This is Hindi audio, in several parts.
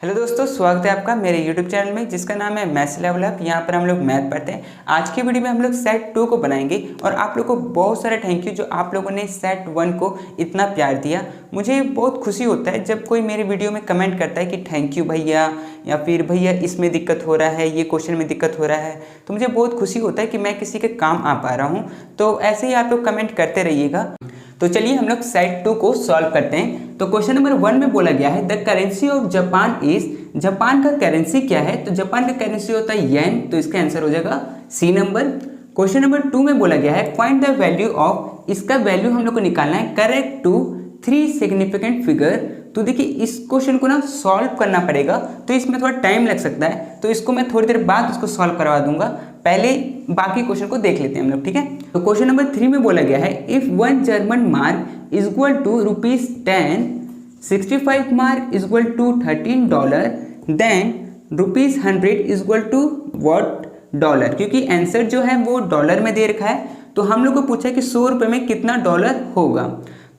हेलो दोस्तों, स्वागत है आपका मेरे YouTube चैनल में जिसका नाम है मैथ्स लेवल अप। यहाँ पर हम लोग मैथ पढ़ते हैं। आज की वीडियो में हम लोग सेट 2 को बनाएंगे और आप लोगों को बहुत सारा थैंक यू जो आप लोगों ने सेट 1 को इतना प्यार दिया। मुझे बहुत खुशी होता है जब कोई मेरे वीडियो में कमेंट करता है कि थैंक यू भैया, या फिर भैया इसमें दिक्कत हो रहा है, ये क्वेश्चन में दिक्कत हो रहा है। तो मुझे बहुत खुशी होता है कि मैं किसी के काम आ पा रहा हूँ। तो ऐसे ही आप लोग कमेंट करते रहिएगा। तो चलिए हम लोग सेट 2 को सॉल्व करते हैं। तो क्वेश्चन नंबर 1 में बोला गया है the currency of Japan is, Japan का करेंसी क्या है? तो जापान का करेंसी होता है येन, तो इसका आंसर हो जाएगा सी नंबर। क्वेश्चन नंबर 2 में बोला गया है फाइंड द वैल्यू ऑफ, इसका वैल्यू हम लोग को निकालना है करेक्ट टू 3 सिग्निफिकेंट फिगर। तो देखिए इस क्वेश्चन को ना सॉल्व करना पड़ेगा, तो इसमें थोड़ा टाइम लग सकता है, तो इसको मैं थोड़ी देर बाद उसको सॉल्व करवा दूंगा। पहले बाकी क्वेश्चन को देख लेते हैं हम लोग, ठीक है। तो क्वेश्चन नंबर 3 में बोला गया है if 1 German mark is equal to ₹10, 65 mark is equal to $13, then ₹100 is equal to what dollar. क्योंकि आंसर जो है वो डॉलर में दे रखा है, तो हम लोग को पूछा कि 100 रुपये में कितना डॉलर होगा।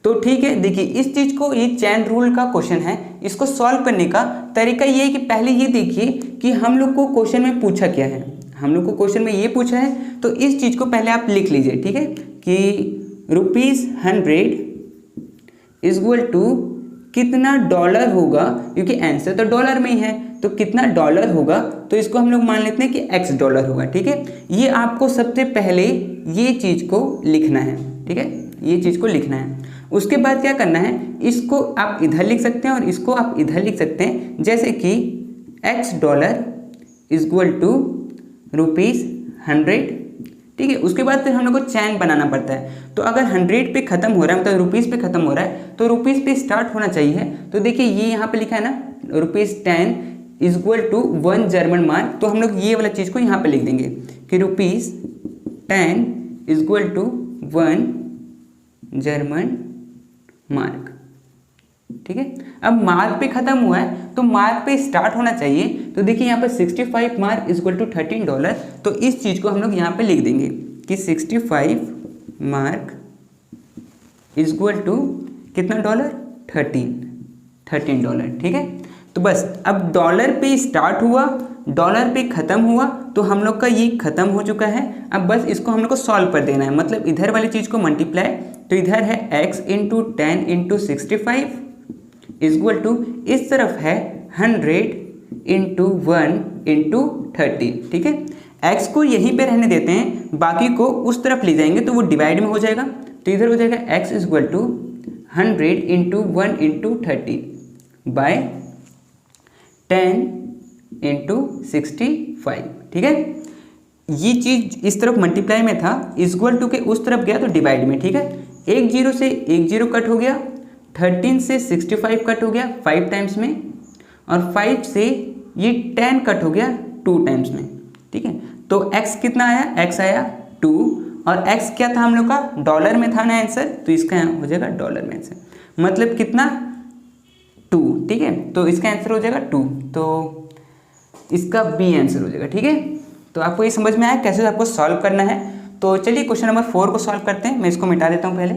तो ठीक है, देखिए इस चीज़ को, ये चैन रूल का क्वेश्चन है, इसको सॉल्व करने का तरीका ये है कि पहले ये देखिए कि हम लोग को क्वेश्चन में पूछा क्या है। हम लोग को क्वेश्चन में ये पूछा है, तो इस चीज़ को पहले आप लिख लीजिए, ठीक है, कि ₹100 इज इक्वल टू कितना डॉलर होगा, क्योंकि आंसर तो डॉलर में ही है, तो कितना डॉलर होगा, तो इसको हम लोग मान लेते हैं कि x डॉलर होगा, ठीक है। ये आपको सबसे पहले ये चीज़ को लिखना है, ठीक है, ये चीज़ को लिखना है। उसके बाद क्या करना है, इसको आप इधर लिख सकते हैं और इसको आप इधर लिख सकते हैं, जैसे कि x dollar is equal to ₹100, ठीक है। उसके बाद फिर हम लोग को चैन बनाना पड़ता है। तो अगर 100 पे खत्म हो रहा है, मतलब रुपीज़ पे खत्म हो रहा है, तो रुपीज़ पे स्टार्ट होना चाहिए। तो देखिए ये यहाँ पे लिखा है ना ₹10 is equal to 1 German mark, तो हम लोग ये वाला चीज़ को यहाँ पे लिख देंगे कि ₹10 is equal to 1 German mark, ठीक है। अब मार्क पे खत्म हुआ है, तो मार्क पे स्टार्ट होना चाहिए। तो देखिए यहाँ पर 65 मार्क इज इक्वल टू $13, तो इस चीज़ को हम लोग यहाँ पे लिख देंगे कि 65 मार्क इज इक्वल टू कितना डॉलर, 13 डॉलर, ठीक है। तो बस अब डॉलर पे स्टार्ट हुआ, डॉलर पे ख़त्म हुआ, तो हम लोग का ये ख़त्म हो चुका है। अब बस इसको हम लोग को सॉल्व कर देना है, मतलब इधर वाली चीज़ को मल्टीप्लाई, तो इधर है x into 10 into 65 is equal to, इस तरफ है 100 इंटू 1 इंटू 30, ठीक है। x को यहीं पे रहने देते हैं, बाकी को उस तरफ ले जाएंगे तो वो डिवाइड में हो जाएगा। तो इधर हो जाएगा x is equal to 100 into 1 into 30 by 10 into 65, ठीक है। ये चीज़ इस तरफ मल्टीप्लाई में था, इज इक्वल टू के उस तरफ गया तो डिवाइड में, ठीक है। एक जीरो से एक जीरो कट हो गया, 13 से 65 कट हो गया 5 टाइम्स में, और 5 से ये 10 कट हो गया 2 टाइम्स में, ठीक है। तो x कितना आया, x आया 2, और x क्या था हम लोग का, डॉलर में था ना आंसर, तो इसका हो जाएगा डॉलर में आंसर, मतलब कितना 2, ठीक है। तो इसका आंसर हो जाएगा 2, तो इसका बी आंसर हो जाएगा, ठीक है। तो आपको ये समझ में आया कैसे आपको सॉल्व करना है। तो चलिए क्वेश्चन नंबर 4 को सॉल्व करते हैं। मैं इसको मिटा देता हूँ पहले।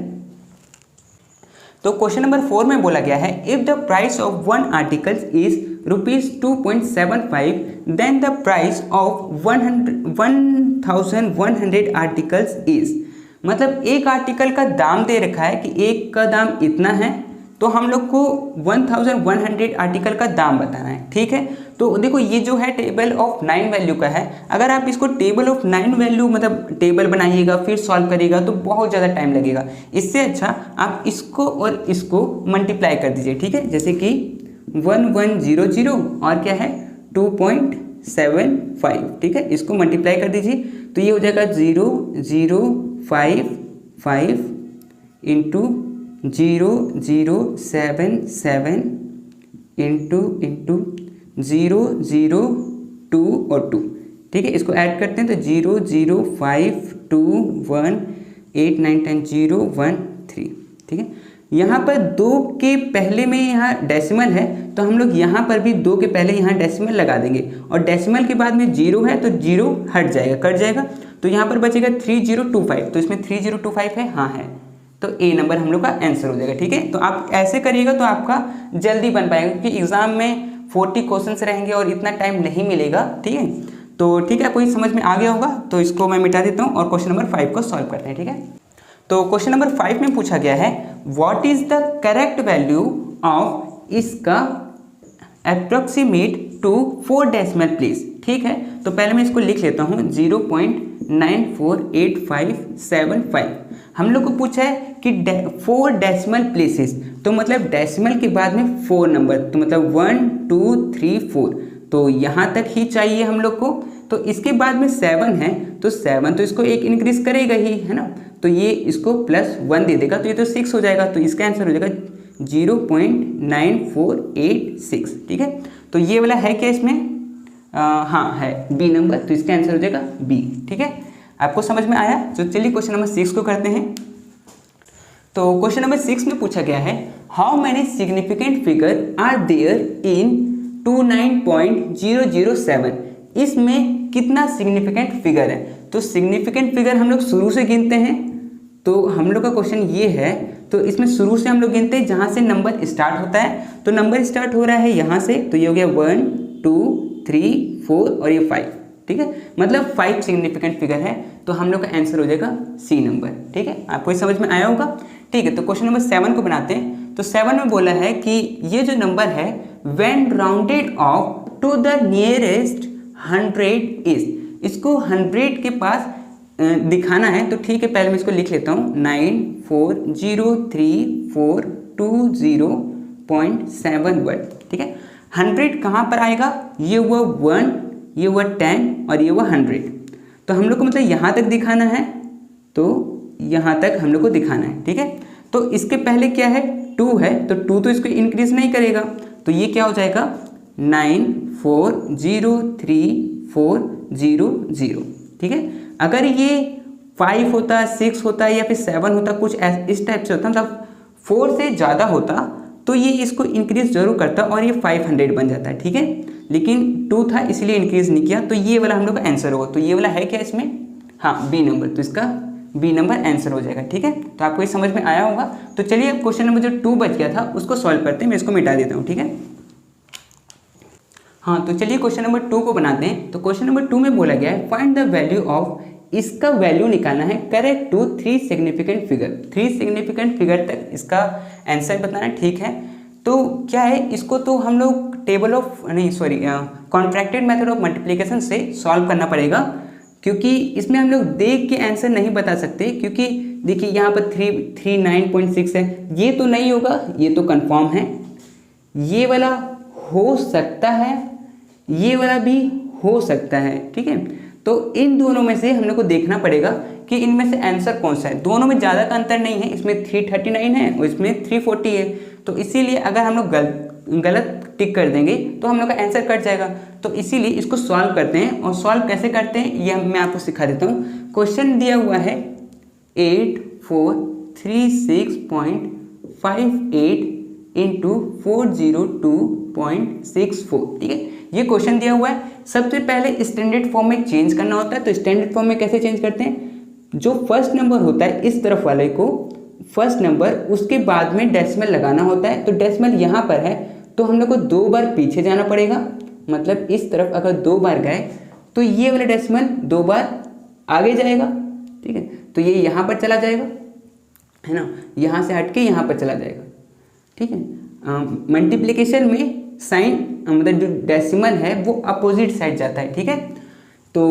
तो क्वेश्चन नंबर 4 में बोला गया है if the price of 1 article is ₹2.75, then the price of 1100 articles is, मतलब एक आर्टिकल का दाम दे रखा है कि एक का दाम इतना है, तो हम लोग को 1100 आर्टिकल का दाम बताना है, ठीक है। तो देखो ये जो है टेबल ऑफ 9 वैल्यू का है। अगर आप इसको टेबल ऑफ 9 वैल्यू मतलब टेबल बनाइएगा फिर सॉल्व करिएगा तो बहुत ज़्यादा टाइम लगेगा। इससे अच्छा आप इसको और इसको मल्टीप्लाई कर दीजिए, ठीक है। जैसे कि 1100 और क्या है 2.75, ठीक है, इसको मल्टीप्लाई कर दीजिए, तो ये हो जाएगा 0055 इंटू 0077 इंटू 002 और 2, ठीक है। इसको ऐड करते हैं तो 00521891013, ठीक है। यहाँ पर 2 के पहले में यहाँ डेसिमल है, तो हम लोग यहाँ पर भी 2 के पहले यहाँ डेसिमल लगा देंगे, और डेसिमल के बाद में 0 है तो 0 हट जाएगा, कट जाएगा, तो यहाँ पर बचेगा 3025, तो इसमें 3025 है, हाँ है, तो ए नंबर हम लोग का आंसर हो जाएगा, ठीक है। तो आप ऐसे करिएगा तो आपका जल्दी बन पाएगा, क्योंकि एग्जाम में 40 क्वेश्चंस रहेंगे और इतना टाइम नहीं मिलेगा, ठीक है। तो ठीक है, आपको ये समझ में आ गया होगा, तो इसको मैं मिटा देता हूँ और क्वेश्चन नंबर 5 को सॉल्व करते हैं, ठीक है। तो क्वेश्चन नंबर 5 में पूछा गया है what is the correct value of इसका अप्रोक्सीमेट टू 4 डेसिमल प्लेस, ठीक है। तो पहले मैं इसको लिख लेता हूँ 0.948575। हम लोग को पूछा है कि 4 डेसिमल प्लेसेस, तो मतलब डेसिमल के बाद में 4 नंबर, तो मतलब 1 2 3 4, तो यहाँ तक ही चाहिए हम लोग को। तो इसके बाद में 7 है, तो 7 तो इसको एक इंक्रीज करेगा ही, है ना, तो ये इसको +1 दे देगा, तो ये तो 6 हो जाएगा, तो इसका आंसर हो जाएगा 0.9486, ठीक है। तो ये वाला है क्या इसमें, हाँ है बी नंबर, तो इसका आंसर हो जाएगा बी, ठीक है। आपको समझ में आया। तो चलिए क्वेश्चन नंबर 6 को करते हैं। तो क्वेश्चन नंबर 6 में पूछा गया है how many significant figure are there in 29.007, इसमें कितना सिग्निफिकेंट फिगर है। तो सिग्निफिकेंट फिगर हम लोग शुरू से गिनते हैं, तो हम लोग का क्वेश्चन ये है, तो इसमें शुरू से हम लोग गिनते हैं जहाँ से नंबर स्टार्ट होता है। तो नंबर स्टार्ट हो रहा है यहाँ से, तो ये हो गया 1 2 3 4 और ये 5, ठीक है, मतलब 5 सिग्निफिकेंट फिगर है। तो हम लोग का आंसर हो जाएगा सी नंबर, ठीक है। आपको समझ में आया होगा, ठीक है। तो क्वेश्चन नंबर 7 को बनाते हैं। तो 7 में बोला है कि ये जो नंबर है when rounded off to the nearest 100 is, इसको 100 के पास दिखाना है। तो ठीक है, पहले मैं इसको लिख लेता हूँ 9403420.71, ठीक है। 100 कहाँ पर आएगा, ये हुआ 1, ये हुआ 10 और ये हुआ 100। तो हम लोग को मतलब यहाँ तक दिखाना है, तो यहाँ तक हम लोग को दिखाना है, ठीक है। तो इसके पहले क्या है 2 है, तो 2 तो इसको इंक्रीज नहीं करेगा, तो ये क्या हो जाएगा 9403400, ठीक है। अगर ये 5 होता, 6 होता या फिर 7 होता, कुछ इस टाइप से होता, मतलब 4 से ज़्यादा होता, तो ये इसको इंक्रीज जरूर करता और ये 500 बन जाता है, ठीक है। लेकिन 2 था इसलिए इंक्रीज नहीं किया, तो ये वाला हम लोग का आंसर होगा। तो ये वाला है क्या इसमें, हाँ बी नंबर, तो इसका बी नंबर आंसर हो जाएगा, ठीक है। तो आपको ये समझ में आया होगा। तो चलिए अब क्वेश्चन नंबर जो 2 बच गया था उसको सॉल्व करते हैं, मैं इसको मिटा देता हूँ, ठीक है। हाँ, तो चलिए क्वेश्चन नंबर 2 को बनाते हैं। तो क्वेश्चन नंबर 2 में बोला गया है फाइंड द वैल्यू ऑफ, इसका वैल्यू निकालना है correct to 3 significant figure. 3 significant figure तक इसका आंसर बताना है, ठीक है। तो क्या है, इसको तो हम लोग table of contracted method of multiplication से सॉल्व करना पड़ेगा, क्योंकि इसमें हम लोग देख के आंसर नहीं बता सकते, क्योंकि देखिए यहाँ पर 339.6 है, ये तो नहीं होगा, ये तो कंफर्म है। ये वाला हो सकता है, ये वाला भी हो सकता है, ठीक है। तो इन दोनों में से हम लोग को देखना पड़ेगा कि इनमें से आंसर कौन सा है। दोनों में ज़्यादा का अंतर नहीं है, इसमें 339 है और इसमें 340 है, तो इसीलिए अगर हम लोग गलत टिक कर देंगे तो हम लोग का आंसर कट जाएगा। तो इसीलिए इसको सॉल्व करते हैं, और सॉल्व कैसे करते हैं ये मैं आपको सिखा देता हूँ। क्वेश्चन दिया हुआ है 8436.58 इंटू 402.64, ठीक है। ये क्वेश्चन दिया हुआ है। सबसे पहले स्टैंडर्ड फॉर्म में चेंज करना होता है। तो स्टैंडर्ड फॉर्म में कैसे चेंज करते हैं, जो फर्स्ट नंबर होता है इस तरफ वाले को फर्स्ट नंबर, उसके बाद में डेसिमल लगाना होता है। तो डेसिमल यहाँ पर है, तो हम लोग को 2 बार पीछे जाना पड़ेगा, मतलब इस तरफ अगर 2 बार गए तो ये वाला डेसिमल 2 बार आगे जाएगा, ठीक है। तो ये यहाँ पर चला जाएगा, है ना, यहाँ से हट के यहाँ पर चला जाएगा, ठीक है। मल्टीप्लिकेशन में साइन मतलब जो डेसिमल है वो अपोजिट साइड जाता है, ठीक है। तो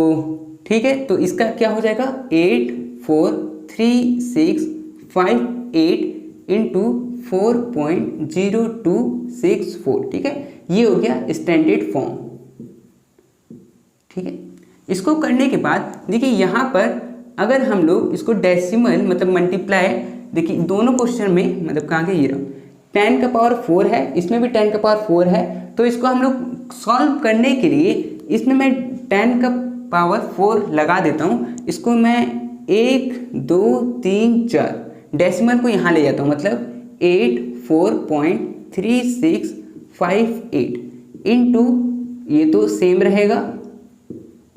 ठीक है, तो इसका क्या हो जाएगा 843658 इंटू 4.0264, ठीक है। ये हो गया स्टैंडर्ड फॉर्म, ठीक है। इसको करने के बाद देखिए यहाँ पर अगर हम लोग इसको डेसिमल मतलब मल्टीप्लाई, देखिए दोनों क्वेश्चन में मतलब कहाँ के ये 10 का पावर 4 है, इसमें भी 10 का पावर 4 है। तो इसको हम लोग सॉल्व करने के लिए इसमें मैं 10 का पावर 4 लगा देता हूँ। इसको मैं 1 2 3 4 डेसिमल को यहाँ ले जाता हूँ, मतलब 84.3658 इंटू ये तो सेम रहेगा,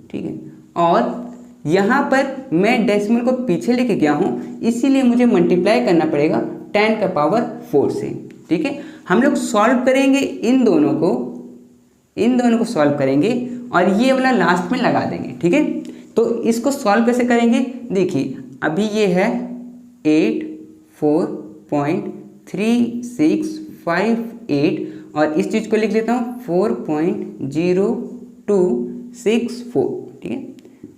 ठीक है। और यहाँ पर मैं डेसिमल को पीछे लेके गया हूँ, इसीलिए मुझे मल्टीप्लाई करना पड़ेगा 10 का पावर 4 से, ठीक है। हम लोग सॉल्व करेंगे इन दोनों को, इन दोनों को सॉल्व करेंगे और ये वाला लास्ट में लगा देंगे, ठीक है। तो इसको सॉल्व कैसे करेंगे, देखिए अभी ये है 84.3658 और इस चीज़ को लिख लेता हूँ 4.0264, ठीक है।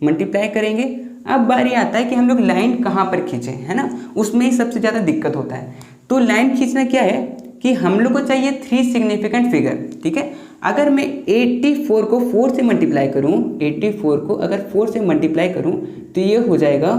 मल्टीप्लाई करेंगे। अब बारी आता है कि हम लोग लाइन कहाँ पर खींचें, है ना, उसमें ही सबसे ज़्यादा दिक्कत होता है। तो लाइन खींचना क्या है कि हम लोग को चाहिए 3 सिग्निफिकेंट फिगर, ठीक है। अगर मैं 84 को 4 से मल्टीप्लाई करूँ, 84 को अगर 4 से मल्टीप्लाई करूँ तो ये हो जाएगा,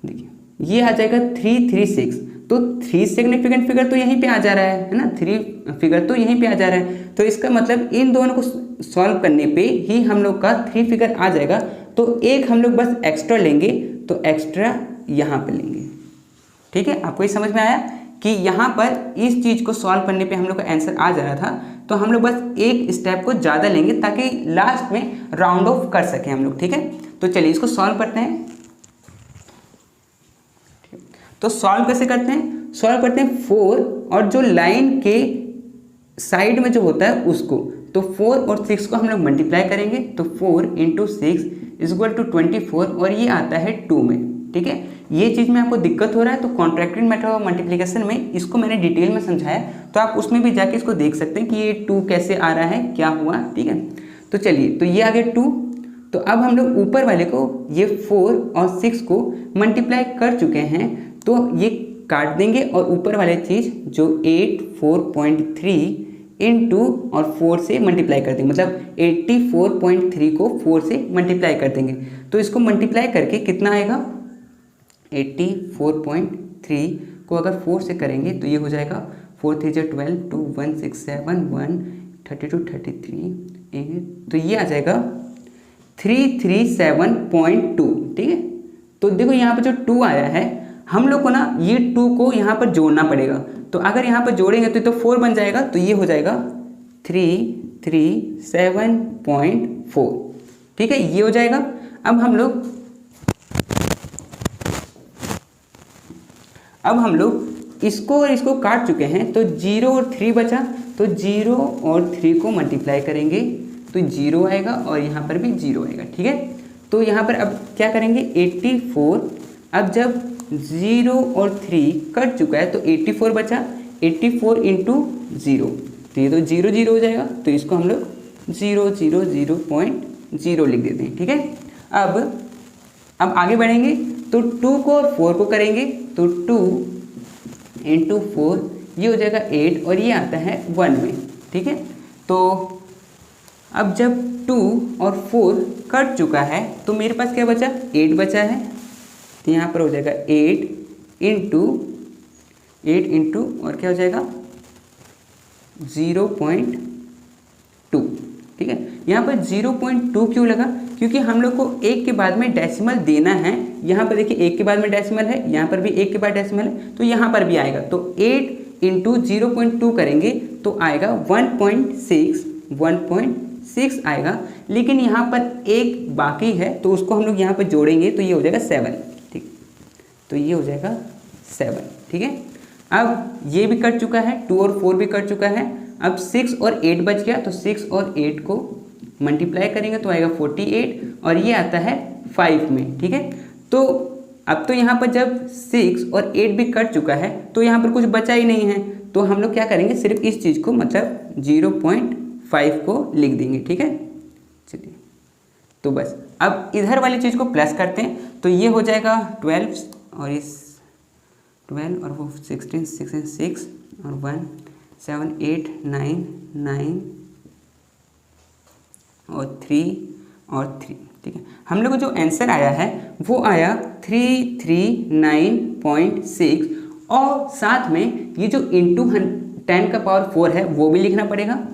देखिए ये आ जाएगा 336। तो 3 सिग्निफिकेंट फिगर तो यहीं पे आ जा रहा है ना, 3 फिगर तो यहीं पे आ जा रहा है। तो इसका मतलब इन दोनों को सॉल्व करने पे ही हम लोग का 3 फिगर आ जाएगा। तो एक हम लोग बस एक्स्ट्रा लेंगे, तो एक्स्ट्रा यहाँ पे लेंगे, ठीक है। आपको ये समझ में आया कि यहाँ पर इस चीज़ को सॉल्व करने पे हम लोग का आंसर आ जा रहा था, तो हम लोग बस एक स्टेप को ज़्यादा लेंगे ताकि लास्ट में राउंड ऑफ कर सकें हम लोग, ठीक है। तो चलिए इसको सॉल्व करते हैं। तो सॉल्व कैसे करते हैं, सॉल्व करते हैं 4 और जो लाइन के साइड में जो होता है उसको, तो 4 और 6 को हम लोग मल्टीप्लाई करेंगे। तो 4 × 6 = 24 और ये आता है 2 में, ठीक है। ये चीज़ में आपको दिक्कत हो रहा है तो कॉन्ट्रैक्टेड मेथड ऑफ मल्टीप्लिकेशन में इसको मैंने डिटेल में समझाया, तो आप उसमें भी जाके इसको देख सकते हैं कि ये 2 कैसे आ रहा है, क्या हुआ, ठीक है। तो चलिए, तो ये आ गया 2। तो अब हम लोग ऊपर वाले को ये 4 और 6 को मल्टीप्लाई कर चुके हैं, तो ये काट देंगे और ऊपर वाले चीज़ जो 84.3 इंटू और 4 से मल्टीप्लाई कर देंगे, मतलब 84.3 को 4 से मल्टीप्लाई कर देंगे। तो इसको मल्टीप्लाई करके कितना आएगा, 84.3 को अगर 4 से करेंगे तो ये हो जाएगा 4 3 12 2 1 6 7 1 32 33 8, तो ये आ जाएगा 337.2, ठीक है। तो देखो यहाँ पर जो 2 आया है, हम लोग को ना ये 2 को यहाँ पर जोड़ना पड़ेगा। तो अगर यहाँ पर जोड़ेंगे तो 4 बन जाएगा, तो ये हो जाएगा 337.4, ठीक है, ये हो जाएगा। अब हम लोग इसको और इसको काट चुके हैं, तो 0 और 3 बचा, तो 0 और 3 को मल्टीप्लाई करेंगे तो 0 आएगा और यहाँ पर भी 0 आएगा, ठीक है। तो यहाँ पर अब क्या करेंगे, 84, अब जब 0 और 3 कट चुका है तो 84 बचा, 84 इंटू 0, तो ये तो 0 0 हो जाएगा, तो इसको हम लोग 000.0 लिख देते हैं, ठीक है। अब आगे बढ़ेंगे, तो 2 को और 4 को करेंगे, तो 2 इंटू 4 ये हो जाएगा 8 और ये आता है 1 में, ठीक है। तो अब जब 2 और 4 कट चुका है तो मेरे पास क्या बचा, 8 बचा है, तो यहाँ पर हो जाएगा 8 इंटू और क्या हो जाएगा 0.2, ठीक है। यहाँ पर 0.2 क्यों लगा, क्योंकि हम लोग को एक के बाद में डेसिमल देना है। यहाँ पर देखिए एक के बाद में डेसिमल है, यहाँ पर भी एक के बाद डेसिमल है, तो यहाँ पर भी आएगा। तो 8 इंटू 0.2 करेंगे तो आएगा 1.6 आएगा, लेकिन यहाँ पर एक बाकी है तो उसको हम लोग यहाँ पर जोड़ेंगे तो ये हो जाएगा 7, ठीक, तो ये हो जाएगा 7, ठीक है। अब ये भी कट चुका है, 2 और 4 भी कट चुका है। अब 6 और 8 बच गया, तो 6 और 8 को मल्टीप्लाई करेंगे तो आएगा 48 और ये आता है 5 में, ठीक है। तो अब तो यहाँ पर जब 6 और 8 भी कट चुका है तो यहाँ पर कुछ बचा ही नहीं है, तो हम लोग क्या करेंगे, सिर्फ इस चीज़ को मतलब 0.5 को लिख देंगे, ठीक है। चलिए, तो बस अब इधर वाली चीज़ को प्लस करते हैं, तो ये हो जाएगा 12 और इस 12 और वो 16 6 और 1 7 8 9 9 और 3 और 3, ठीक है। हम लोग को जो आंसर आया है वो आया 339.6 और साथ में ये जो इंटू 10 का पावर 4 है वो भी लिखना पड़ेगा,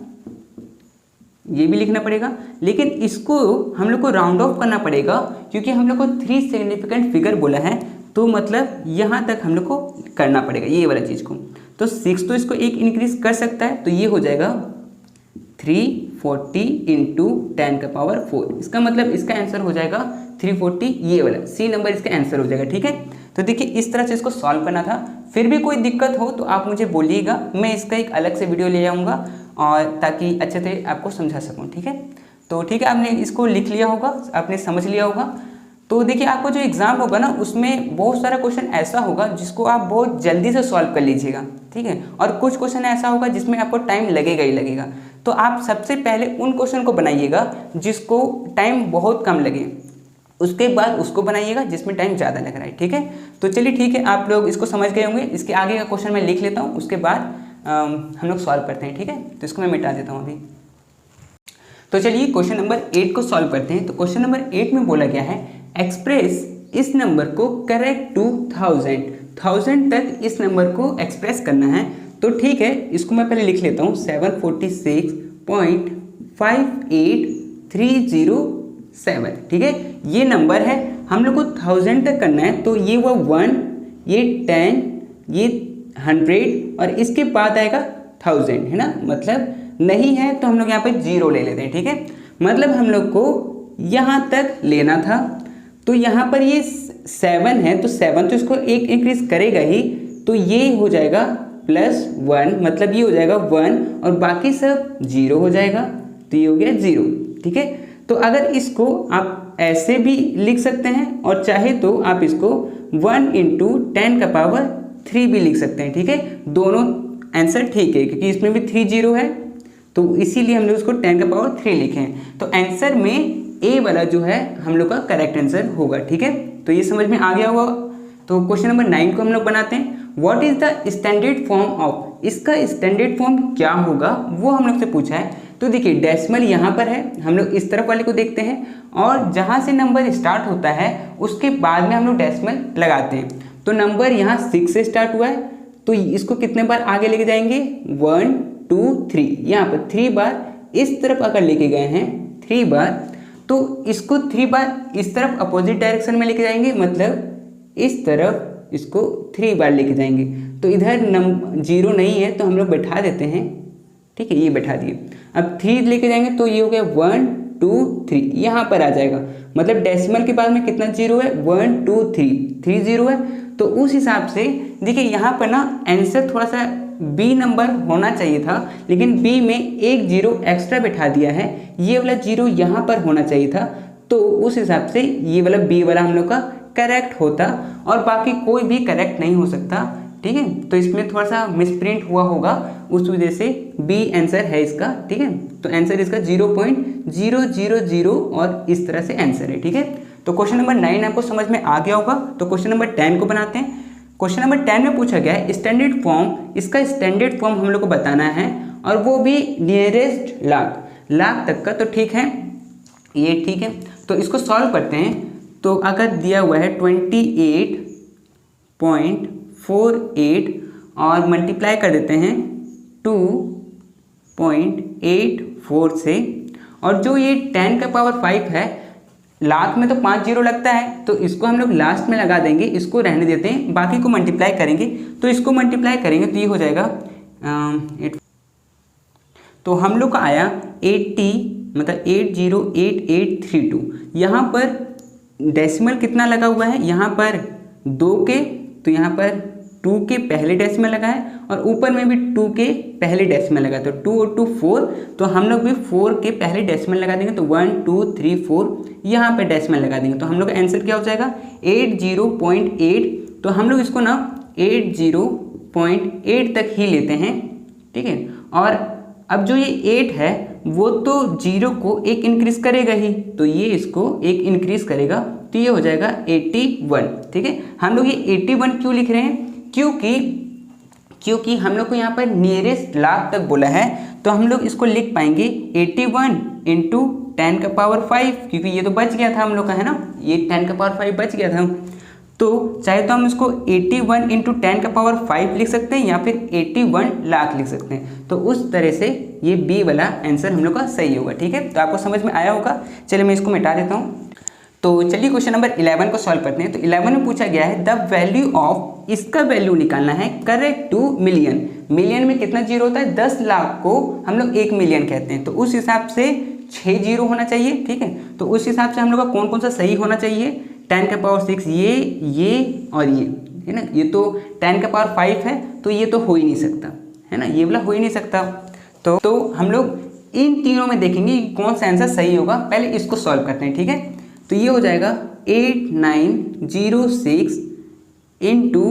ये भी लिखना पड़ेगा, लेकिन इसको हम लोग को राउंड ऑफ करना पड़ेगा क्योंकि हम लोग को 3 सिग्निफिकेंट फिगर बोला है, तो मतलब यहाँ तक हम लोग को करना पड़ेगा ये वाला चीज़ को। तो 6 तो इसको एक इंक्रीज कर सकता है, तो ये हो जाएगा 340 इंटू 10 का पावर 4, इसका मतलब इसका आंसर हो जाएगा 340, ये वाला सी नंबर इसका आंसर हो जाएगा, ठीक है। तो देखिए इस तरह से इसको सॉल्व करना था। फिर भी कोई दिक्कत हो तो आप मुझे बोलिएगा, मैं इसका एक अलग से वीडियो ले आऊँगा और ताकि अच्छे से आपको समझा सकूँ, ठीक है। तो ठीक है, आपने इसको लिख लिया होगा, आपने समझ लिया होगा। तो देखिए आपको जो एग्ज़ाम होगा ना उसमें बहुत सारा क्वेश्चन ऐसा होगा जिसको आप बहुत जल्दी से सॉल्व कर लीजिएगा, ठीक है, और कुछ क्वेश्चन ऐसा होगा जिसमें आपको टाइम लगेगा ही लगेगा। तो आप सबसे पहले उन क्वेश्चन को बनाइएगा जिसको टाइम बहुत कम लगे, उसके बाद उसको बनाइएगा जिसमें टाइम ज़्यादा लग रहा है, ठीक है। तो चलिए ठीक है, आप लोग इसको समझ गए होंगे। इसके आगे का क्वेश्चन मैं लिख लेता हूँ, उसके बाद हम लोग सॉल्व करते हैं, ठीक है। तो इसको मैं मिटा देता हूँ अभी। तो चलिए क्वेश्चन नंबर 8 को सॉल्व करते हैं। तो क्वेश्चन नंबर 8 में बोला गया है एक्सप्रेस इस नंबर को करेक्ट टू 1000 तक इस नंबर को एक्सप्रेस करना है। तो ठीक है, इसको मैं पहले लिख लेता हूँ 746.58307, ठीक है। ये नंबर है, हम लोग को 1000 तक करना है। तो ये हुआ 1, ये 10, ये 100 और इसके बाद आएगा 1000, है ना। मतलब नहीं है तो हम लोग यहाँ पे 0 ले लेते हैं, ठीक है। मतलब हम लोग को यहाँ तक लेना था। तो यहाँ पर ये 7 है, तो 7 तो इसको एक इंक्रीज करेगा ही, तो ये हो जाएगा +1, मतलब ये हो जाएगा 1 और बाकी सब 0 हो जाएगा। तो ये हो गया 0, ठीक है। तो अगर इसको आप ऐसे भी लिख सकते हैं और चाहे तो आप इसको 1 × 10⁻³ भी लिख सकते हैं, ठीक है। दोनों आंसर ठीक है क्योंकि इसमें भी 3 0 है, तो इसीलिए हम लोग इसको 10⁻³ लिखे हैं। तो आंसर में ए वाला जो है हम लोग का करेक्ट आंसर होगा, ठीक है। तो ये समझ में आ गया होगा। तो क्वेश्चन नंबर 9 को हम लोग बनाते हैं। What is the standard form of, इसका स्टैंडर्ड फॉर्म क्या होगा वो हम लोग से पूछा है। तो देखिए डेसिमल यहाँ पर है, हम लोग इस तरफ वाले को देखते हैं और जहाँ से नंबर स्टार्ट होता है उसके बाद में हम लोग डेसिमल लगाते हैं। तो नंबर यहाँ 6 से स्टार्ट हुआ है, तो इसको कितने बार आगे लेके जाएंगे 1 2 3, यहाँ पर 3 बार इस तरफ अगर लेके गए हैं 3 बार, तो इसको 3 बार इस तरफ अपोजिट डायरेक्शन में लेके जाएंगे, मतलब इस तरफ इसको 3 बार लेके जाएंगे। तो इधर 0 नहीं है तो हम लोग बैठा देते हैं, ठीक है, ये बैठा दिए। अब 3 लेके जाएंगे तो ये हो गया 1 2 3, यहाँ पर आ जाएगा। मतलब डेसिमल के बाद में कितना 0 है 1 2 3 0 है। तो उस हिसाब से देखिए यहाँ पर ना आंसर थोड़ा सा बी नंबर होना चाहिए था, लेकिन बी में एक 0 एक्स्ट्रा बैठा दिया है, ये वाला 0 यहाँ पर होना चाहिए था। तो उस हिसाब से ये वाला बी वाला हम लोग का करेक्ट होता और बाकी कोई भी करेक्ट नहीं हो सकता, ठीक है। तो इसमें थोड़ा सा मिसप्रिंट हुआ होगा, उस वजह से बी आंसर है इसका, ठीक है। तो आंसर इसका 0.000 और इस तरह से आंसर है, ठीक है। तो क्वेश्चन नंबर 9 आपको समझ में आ गया होगा। तो क्वेश्चन नंबर 10 को बनाते हैं। क्वेश्चन नंबर 10 में पूछा गया है स्टैंडर्ड फॉर्म, इसका स्टैंडर्ड फॉर्म हम लोग को बताना है और वो भी नियरेस्ट लाख तक का। तो ठीक है, ये ठीक है। तो इसको सॉल्व करते हैं। तो अगर दिया हुआ है 28.48 और मल्टीप्लाई कर देते हैं 2.84 से, और जो ये 10⁵ है, लाख में तो 5 0 लगता है, तो इसको हम लोग लास्ट में लगा देंगे, इसको रहने देते हैं, बाकी को मल्टीप्लाई करेंगे। तो इसको मल्टीप्लाई करेंगे तो ये हो जाएगा 8, तो हम लोग का आया 80, मतलब 808832। यहाँ पर डेसिमल कितना लगा हुआ है, यहाँ पर 2 के, तो यहाँ पर 2 के पहले डेसिमल लगा है और ऊपर में भी 2 के पहले डेसिमल लगा है। तो 2 और 2 4, तो हम लोग भी 4 के पहले डेसिमल लगा देंगे। तो 1 2 3 4 यहाँ पे डेसिमल लगा देंगे। तो हम लोग का आंसर क्या हो जाएगा 80.8। तो हम लोग इसको ना 80.8 तक ही लेते हैं, ठीक है। और अब जो ये 8 है वो तो 0 को एक इंक्रीज करेगा ही, तो ये इसको एक इंक्रीज करेगा, तो ये हो जाएगा 81, ठीक है। हम लोग ये 81 क्यों लिख रहे हैं, क्योंकि हम लोग को यहाँ पर नियरेस्ट लाख तक बोला है, तो हम लोग इसको लिख पाएंगे 81 × 10⁵, क्योंकि ये तो बच गया था हम लोग का, है ना, ये 10⁵ बच गया था। तो चाहे तो हम इसको 81 × 10⁵ लिख सकते हैं या फिर 81 लाख लिख सकते हैं। तो उस तरह से ये बी वाला आंसर हम लोग का सही होगा, ठीक है। तो आपको समझ में आया होगा। चलिए मैं इसको मिटा देता हूँ। तो चलिए क्वेश्चन नंबर 11 को सॉल्व करते हैं। तो 11 में पूछा गया है द वैल्यू ऑफ, इसका वैल्यू निकालना है करेक्ट टू मिलियन। मिलियन में कितना 0 होता है, 10 लाख को हम लोग 1 मिलियन कहते हैं। तो उस हिसाब से 6 0 होना चाहिए, ठीक है। तो उस हिसाब से हम लोग का कौन कौन सा सही होना चाहिए, 10⁶, ये और ये, है ना। ये तो 10⁵ है, तो ये तो हो ही नहीं सकता, है ना, ये वाला हो ही नहीं सकता। तो हम लोग इन तीनों में देखेंगे कि कौन सा आंसर सही होगा। पहले इसको सॉल्व करते हैं, ठीक है। तो ये हो जाएगा 8906 इंटू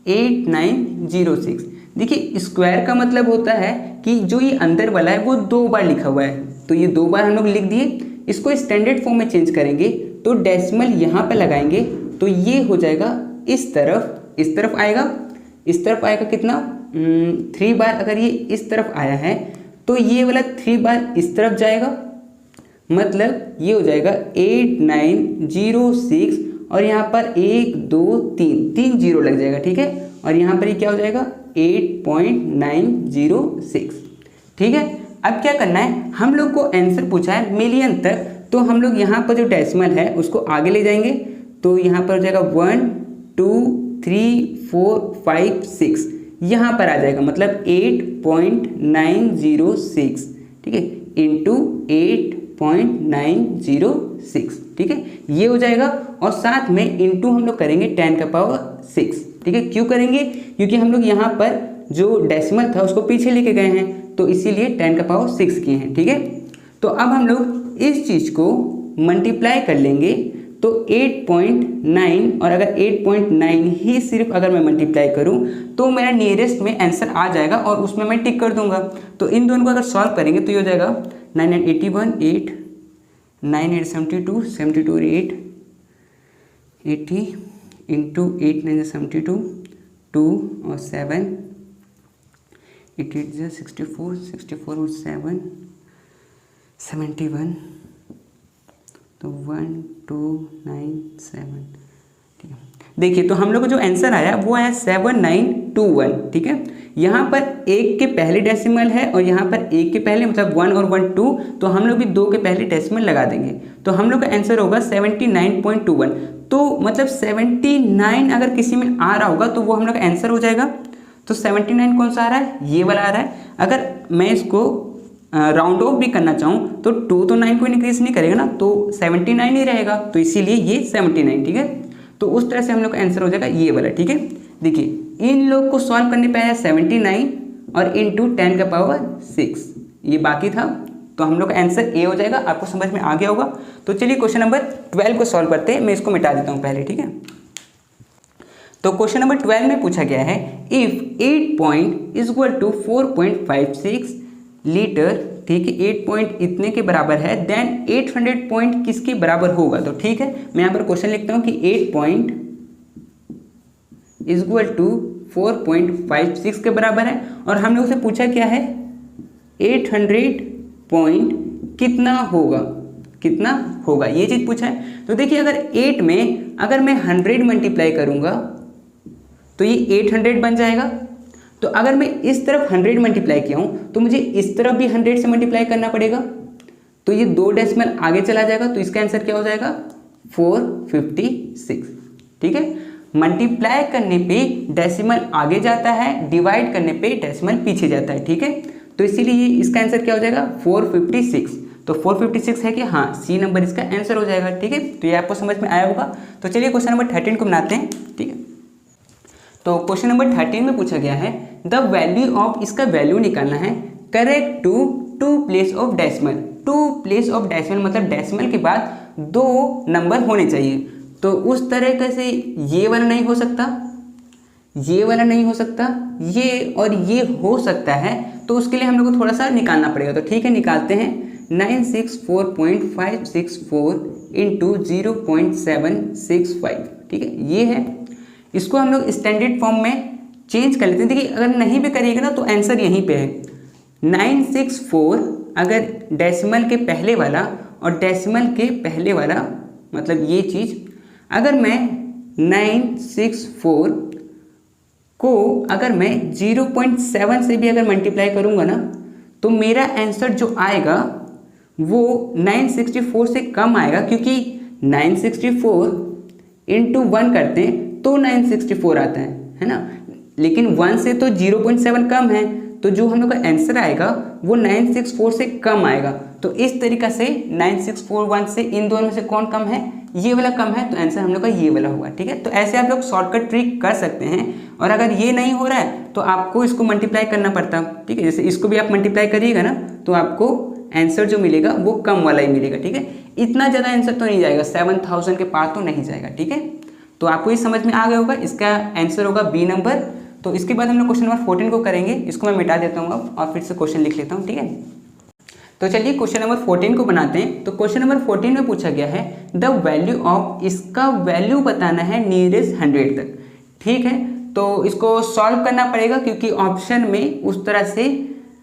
8906। देखिए स्क्वायर का मतलब होता है कि जो ये अंदर वाला है वो 2 बार लिखा हुआ है, तो ये 2 बार हम लोग लिख दिए। इसको स्टैंडर्ड फॉर्म में चेंज करेंगे तो डेसिमल यहाँ पे लगाएंगे तो ये हो जाएगा इस तरफ आएगा। इस तरफ आएगा कितना 3 बार। अगर ये इस तरफ आया है तो ये वाला 3 बार इस तरफ जाएगा, मतलब ये हो जाएगा 8906 और यहाँ पर 1 2 3 0 लग जाएगा, ठीक है। और यहाँ पर ये क्या हो जाएगा 8.906, ठीक है। अब क्या करना है, हम लोग को आंसर पूछा है मिलियन तक, तो हम लोग यहाँ पर जो डेसिमल है उसको आगे ले जाएंगे। तो यहाँ पर हो जाएगा 1 2 3 4 5 6, यहाँ पर आ जाएगा, मतलब 8.906, ठीक है, इंटू 8.906, ठीक है, ये हो जाएगा। और साथ में इंटू हम लोग करेंगे 10 का पावर 6, ठीक है। क्यों करेंगे, क्योंकि हम लोग यहाँ पर जो डेसिमल था उसको पीछे लेके गए हैं, तो इसीलिए 10 का पावर 6 किए हैं, ठीक है। तो अब हम लोग इस चीज़ को मल्टीप्लाई कर लेंगे तो 8.9, और अगर 8.9 ही सिर्फ अगर मैं मल्टीप्लाई करूं तो मेरा नियरेस्ट में आंसर आ जाएगा और उसमें मैं टिक कर दूंगा। तो इन दोनों को अगर सॉल्व करेंगे तो ये हो जाएगा 9981 8 9872 72 8 80 इंटू 8972 2 और 7 8 8 64 64 और 7 71, तो 1297, ठीक है। देखिए तो हम लोग को जो आंसर आया वो आया 7921, ठीक है। यहाँ पर 1 के पहले डेसिमल है और यहाँ पर 1 के पहले मतलब 1 और 1 2, तो हम लोग भी 2 के पहले डेसिमल लगा देंगे, तो हम लोग का आंसर होगा 79.21। तो मतलब 79 अगर किसी में आ रहा होगा तो वो हम लोग का आंसर हो जाएगा। तो 79 कौन सा आ रहा है, ये वाला आ रहा है। अगर मैं इसको राउंड ऑफ भी करना चाहूँ तो 2 तो 9 को इंक्रीज नहीं करेगा ना, तो 79 ही रहेगा, तो इसीलिए ये 79, ठीक है। तो उस तरह से हम लोग का आंसर हो जाएगा ये वाला, ठीक है। देखिए इन लोग को सॉल्व करने पे आया 79 और इंटू 10 का पावर 6, ये बाकी था, तो हम लोग का आंसर ए हो जाएगा। आपको समझ में आ गया होगा। तो चलिए क्वेश्चन नंबर 12 को सॉल्व करते हैं। मैं इसको मिटा देता हूँ पहले, ठीक है। तो क्वेश्चन नंबर 12 में पूछा गया है if 8 point is equal to 4.56 litre, ठीक है, 8 पॉइंट इतने के बराबर है, देन 800 पॉइंट किसके बराबर होगा। तो ठीक है, मैं यहाँ पर क्वेश्चन लिखता हूँ कि 8 पॉइंट इज इक्वल टू 4.56 के बराबर है, और हम लोग से पूछा क्या है 800 पॉइंट कितना होगा, ये चीज़ पूछा है। तो देखिए अगर 8 में अगर मैं 100 मल्टीप्लाई करूँगा तो ये 800 बन जाएगा। तो अगर मैं इस तरफ 100 मल्टीप्लाई किया हूँ तो मुझे इस तरफ भी 100 से मल्टीप्लाई करना पड़ेगा, तो ये 2 डेसिमल आगे चला जाएगा, तो इसका आंसर क्या हो जाएगा 456, ठीक है। मल्टीप्लाई करने पे डेसिमल आगे जाता है, डिवाइड करने पे डेसिमल पीछे जाता है, ठीक है। तो इसीलिए इसका आंसर क्या हो जाएगा 456। तो 456 है कि हाँ, सी नंबर इसका आंसर हो जाएगा, ठीक है। तो ये आपको समझ में आया होगा। तो चलिए क्वेश्चन नंबर 13 को बनाते हैं, ठीक है। तो क्वेश्चन नंबर 13 में पूछा गया है द वैल्यू ऑफ, इसका वैल्यू निकालना है correct to place of decimal. Two place of decimal मतलब डेसिमल के बाद 2 नंबर होने चाहिए। तो उस तरह से ये वाला नहीं हो सकता, ये वाला नहीं हो सकता, ये और ये हो सकता है, तो उसके लिए हम लोग को थोड़ा सा निकालना पड़ेगा। तो ठीक है, निकालते हैं 964.564 इंटू 0.765, ठीक है, ये है। इसको हम लोग स्टैंडर्ड फॉर्म में चेंज कर लेते हैं। देखिए अगर नहीं भी करिएगा ना तो आंसर यहीं पे है 964, अगर डेसिमल के पहले वाला और डेसिमल के पहले वाला मतलब ये चीज़, अगर मैं 964 को अगर मैं 0.7 से भी अगर मल्टीप्लाई करूँगा ना तो मेरा आंसर जो आएगा वो 964 से कम आएगा, क्योंकि 964 इंटू 1 करते हैं तो 964 आता है ना, लेकिन 1 से तो 0.7 कम है, तो जो हम लोग का आंसर आएगा वो 964 से कम आएगा। तो इस तरीक़ा से 9641 से इन दोनों में से कौन कम है, ये वाला कम है, तो आंसर हम लोग का ये वाला होगा, ठीक है। तो ऐसे आप लोग शॉर्टकट ट्रिक कर सकते हैं, और अगर ये नहीं हो रहा है तो आपको इसको मल्टीप्लाई करना पड़ता, ठीक है। जैसे इसको भी आप मल्टीप्लाई करिएगा ना तो आपको आंसर जो मिलेगा वो कम वाला ही मिलेगा, ठीक है। इतना ज़्यादा आंसर तो नहीं जाएगा, 7000 के पार तो नहीं जाएगा, ठीक है। तो आपको ये समझ में आ गया होगा, इसका आंसर होगा बी नंबर। तो इसके बाद हम लोग क्वेश्चन नंबर 14 को करेंगे। इसको मैं मिटा देता हूँ अब और फिर से क्वेश्चन लिख लेता हूँ, ठीक है। तो चलिए क्वेश्चन नंबर 14 को बनाते हैं। तो क्वेश्चन नंबर 14 में पूछा गया है द वैल्यू ऑफ, इसका वैल्यू बताना है नियरेस्ट 100 तक, ठीक है। तो इसको सॉल्व करना पड़ेगा क्योंकि ऑप्शन में उस तरह से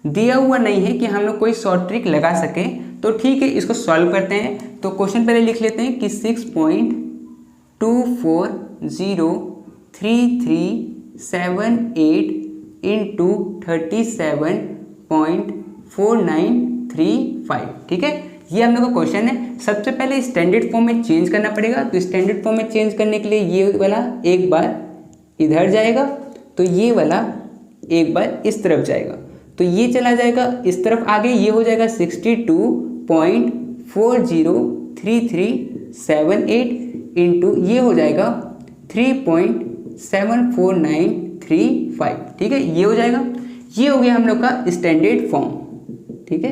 दिया हुआ नहीं है कि हम लोग कोई शॉर्ट ट्रिक लगा सकें। तो ठीक है, इसको सॉल्व करते हैं। तो क्वेश्चन पहले लिख लेते हैं कि 6.2403378 इंटू 37.4935, ठीक है। ये हम लोग का क्वेश्चन है। सबसे पहले स्टैंडर्ड फॉर्म में चेंज करना पड़ेगा। तो स्टैंडर्ड फॉर्म में चेंज करने के लिए ये वाला एक बार इधर जाएगा, तो ये वाला एक बार इस तरफ जाएगा, तो ये चला जाएगा इस तरफ आगे, ये हो जाएगा 62.403378 इंटू ये हो जाएगा 3.74935, ठीक है। ये हो जाएगा, ये हो गया हम लोग का स्टैंडर्ड फॉर्म, ठीक है।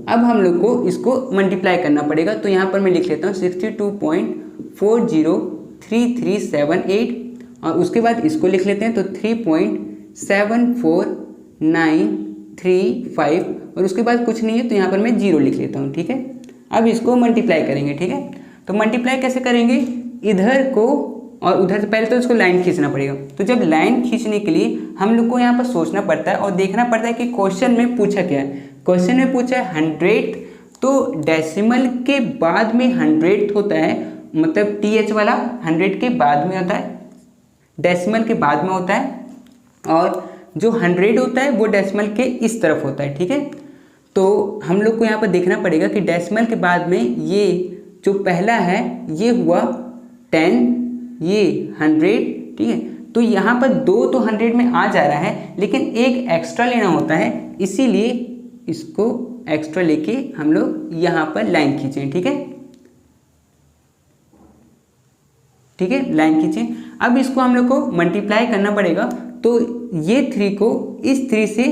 अब हम लोग को इसको मल्टीप्लाई करना पड़ेगा। तो यहाँ पर मैं लिख लेता हूँ 62.403378 और उसके बाद इसको लिख लेते हैं तो 3.74935 और उसके बाद कुछ नहीं है तो यहाँ पर मैं 0 लिख लेता हूँ, ठीक है। अब इसको मल्टीप्लाई करेंगे, ठीक है। तो मल्टीप्लाई कैसे करेंगे, इधर को और उधर से पहले तो इसको लाइन खींचना पड़ेगा। तो जब लाइन खींचने के लिए हम लोग को यहाँ पर सोचना पड़ता है और देखना पड़ता है कि क्वेश्चन में पूछा क्या है। क्वेश्चन में पूछा है 100, तो डेसिमल के बाद में 100 होता है, मतलब TH वाला 100 के बाद में होता है, डेसिमल के बाद में होता है, और जो 100 होता है वो डेसिमल के इस तरफ होता है, ठीक है। तो हम लोग को यहाँ पर देखना पड़ेगा कि डेसिमल के बाद में ये जो पहला है ये हुआ 10, ये 100, ठीक है। तो यहाँ पर 2 तो 100 में आ जा रहा है, लेकिन एक एक्स्ट्रा लेना होता है, इसीलिए इसको एक्स्ट्रा लेके हम लोग यहाँ पर लाइन खींचें, ठीक है, ठीक है, लाइन खींचें। अब इसको हम लोग को मल्टीप्लाई करना पड़ेगा। तो ये 3 को इस 3 से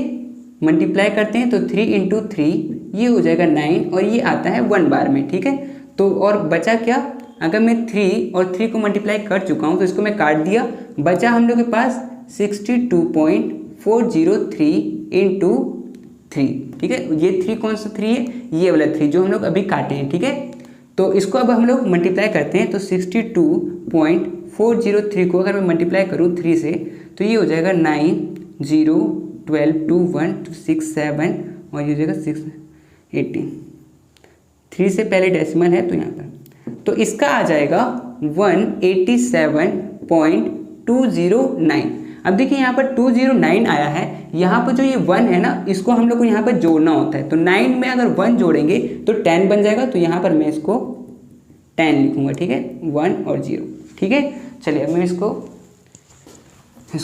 मल्टीप्लाई करते हैं तो 3 × 3 ये हो जाएगा 9 और ये आता है 1 बार में, ठीक है। तो और बचा क्या, अगर मैं 3 और 3 को मल्टीप्लाई कर चुका हूँ तो इसको मैं काट दिया, बचा हम लोग के पास 62.403 × 3, ठीक है। ये 3 कौन सा 3 है, ये वाला 3 जो हम लोग अभी काटे हैं, ठीक है। तो इसको अब हम लोग मल्टीप्लाई करते हैं तो 62.403 को अगर मैं मल्टीप्लाई करूँ 3 से तो ये हो जाएगा 9 0 12 2 1 6 7 और ये हो जाएगा 6 18, 3 से पहले डेसिमल है तो यहाँ पर, तो इसका आ जाएगा 187.209। अब देखिए यहाँ पर 209 आया है, यहाँ पर जो ये 1 है ना इसको हम लोग को यहाँ पर जोड़ना होता है। तो 9 में अगर 1 जोड़ेंगे तो 10 बन जाएगा, तो यहाँ पर मैं इसको 10 लिखूँगा, ठीक है, 1 और 0, ठीक है। चलिए अब मैं इसको